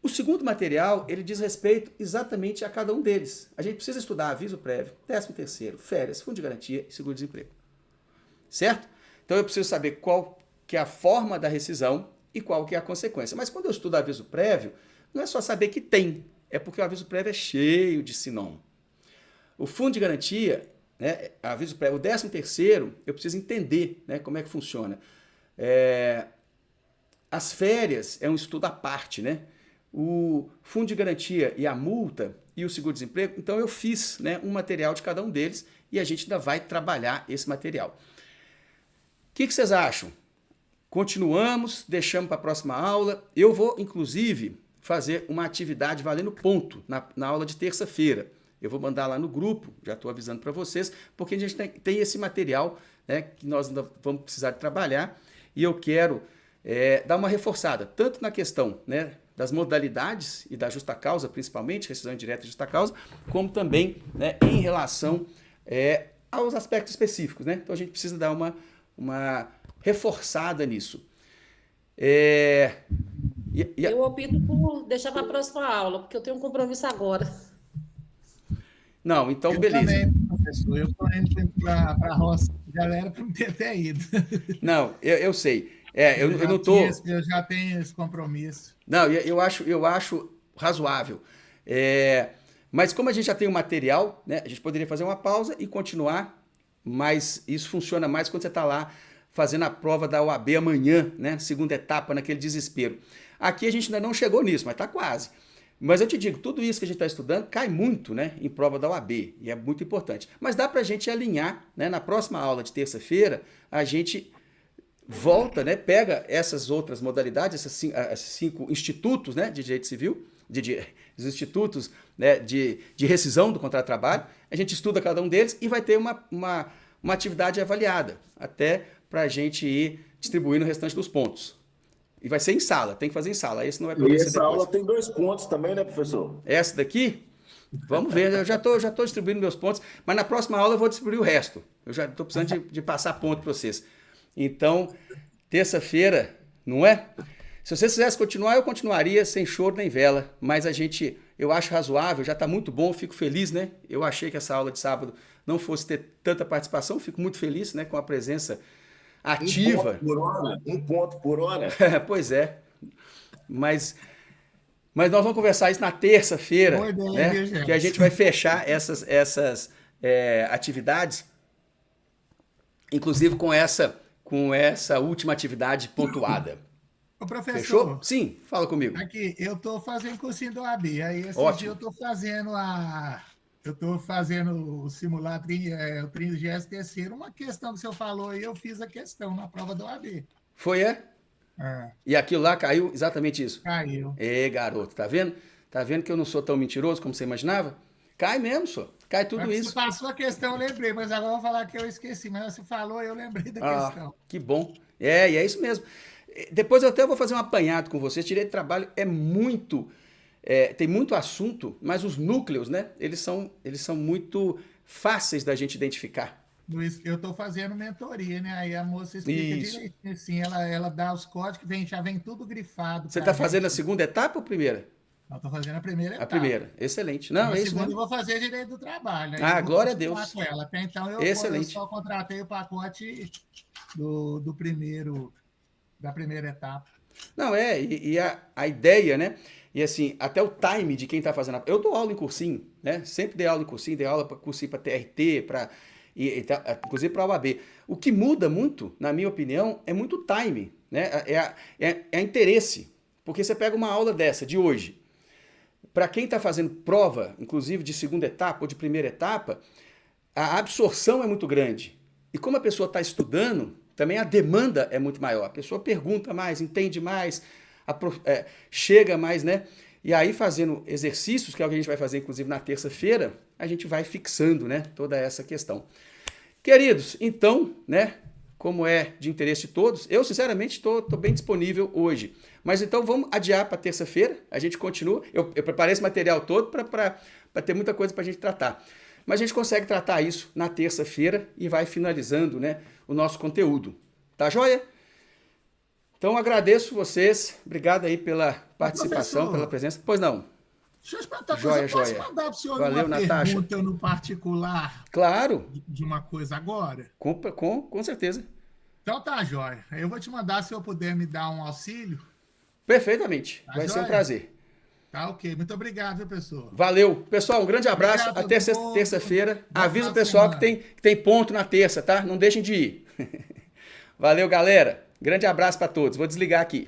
O segundo material, ele diz respeito exatamente a cada um deles. A gente precisa estudar aviso prévio, 13º, férias, fundo de garantia e seguro-desemprego. Certo? Então eu preciso saber qual que é a forma da rescisão e qual que é a consequência. Mas quando eu estudo aviso prévio, não é só saber que tem, é porque o aviso prévio é cheio de sinônimo. O fundo de garantia, né, aviso prévio, o 13º, eu preciso entender, né, como é que funciona. As férias é um estudo à parte, né? O fundo de garantia e a multa e o seguro-desemprego, então eu fiz, né, um material de cada um deles e a gente ainda vai trabalhar esse material. O que vocês acham? Continuamos, deixamos para a próxima aula. Eu vou, inclusive, fazer uma atividade valendo ponto na aula de terça-feira. Eu vou mandar lá no grupo, já estou avisando para vocês, porque a gente tem esse material, né, que nós ainda vamos precisar de trabalhar e eu quero dar uma reforçada, tanto na questão, né, das modalidades e da justa causa, principalmente, rescisão indireta e justa causa, como também, né, em relação aos aspectos específicos, né? Então a gente precisa dar uma reforçada nisso. Eu opto por deixar para a próxima aula, porque eu tenho um compromisso agora. Não, então eu beleza. Também, professor, eu estou indo para a roça, galera, para não ter até ido. Não, eu sei. Eu não tô. Eu já tenho esse compromisso. Não, eu acho razoável. Mas como a gente já tem o material, né, a gente poderia fazer uma pausa e continuar, mas isso funciona mais quando você está lá fazendo a prova da OAB amanhã, né, segunda etapa, naquele desespero. Aqui a gente ainda não chegou nisso, mas está quase. Mas eu te digo, tudo isso que a gente está estudando cai muito, né, em prova da OAB, e é muito importante. Mas dá para a gente alinhar, né, na próxima aula de terça-feira, a gente volta, né, pega essas outras modalidades, esses 5 institutos, né, de direito civil, os institutos, né, de rescisão do contrato de trabalho, a gente estuda cada um deles e vai ter uma atividade avaliada, até para a gente ir distribuindo o restante dos pontos. E vai ser em sala, tem que fazer em sala. Esse não vai poder ser essa depois. aula tem 2 pontos também, né, professor? Essa daqui, vamos ver, eu já tô distribuindo meus pontos, mas na próxima aula eu vou distribuir o resto. Eu já estou precisando de passar ponto para vocês. Então, terça-feira, não é? Se vocês quisessem continuar, eu continuaria sem choro nem vela, mas eu acho razoável, já está muito bom, fico feliz, né? Eu achei que essa aula de sábado não fosse ter tanta participação, fico muito feliz, né, com a presença ativa. 1 ponto por hora. Pois é. Mas nós vamos conversar isso na terça-feira, né? Que a gente vai fechar essas atividades, inclusive com essa última atividade pontuada. Ô, professor. Fechou? Sim, fala comigo. Aqui, eu estou fazendo cursinho do OAB, aí esse dia eu estou fazendo o simulado, o 33º, uma questão que o senhor falou aí, eu fiz a questão na prova do OAB. Foi, E aquilo lá caiu exatamente isso? Caiu. Garoto, tá vendo? Tá vendo que eu não sou tão mentiroso como você imaginava? Cai mesmo, só. Cai tudo isso. Você passou a questão, eu lembrei, mas agora eu vou falar que eu esqueci, mas você falou, eu lembrei da questão. Que bom. E é isso mesmo. Depois eu até vou fazer um apanhado com vocês. Direito de trabalho tem muito assunto, mas os núcleos, né? Eles são muito fáceis da gente identificar. Luiz, eu estou fazendo mentoria, né? Aí a moça explica direitinho, assim, ela dá os códigos, já vem tudo grifado. Você está fazendo a segunda etapa ou a primeira? Eu estou fazendo a primeira etapa. A primeira, excelente. Não, a segunda eu vou fazer direito do trabalho. Glória a Deus. Com ela. Até então eu só contratei o pacote da primeira etapa. Não, e a ideia, né? E assim, até o time de quem está fazendo. Eu dou aula em cursinho, né? Sempre dei aula em cursinho, dei aula para cursinho para TRT, inclusive para a OAB. O que muda muito, na minha opinião, é muito time, né? É interesse. Porque você pega uma aula dessa, de hoje, para quem está fazendo prova, inclusive de segunda etapa ou de primeira etapa, a absorção é muito grande. E como a pessoa está estudando, também a demanda é muito maior. A pessoa pergunta mais, entende mais, chega mais, né? E aí, fazendo exercícios, que é o que a gente vai fazer, inclusive, na terça-feira, a gente vai fixando, né, toda essa questão. Queridos, então, né, como é de interesse de todos, eu, sinceramente, estou bem disponível hoje. Mas então vamos adiar para terça-feira, a gente continua. Eu preparei esse material todo para ter muita coisa para a gente tratar. Mas a gente consegue tratar isso na terça-feira e vai finalizando, né, o nosso conteúdo. Tá joia? Então agradeço vocês, obrigado aí pela participação, pela presença. Pois não. Deixa eu te perguntar uma Joia, coisa, posso joia. mandar para o senhor Valeu, uma Natasha. pergunta no particular? Claro. De uma coisa agora? Com certeza. Então tá, joia. Eu vou te mandar, se eu puder me dar um auxílio. Perfeitamente, Tá, vai ser um joia? prazer. Tá, ok. Muito obrigado, viu, pessoal? Valeu. Pessoal, um grande abraço. Obrigado, Até todo mundo. terça-feira. Bom Avisa final o de pessoal que semana. tem ponto na terça, tá? Não deixem de ir. Valeu, galera. Grande abraço para todos. Vou desligar aqui.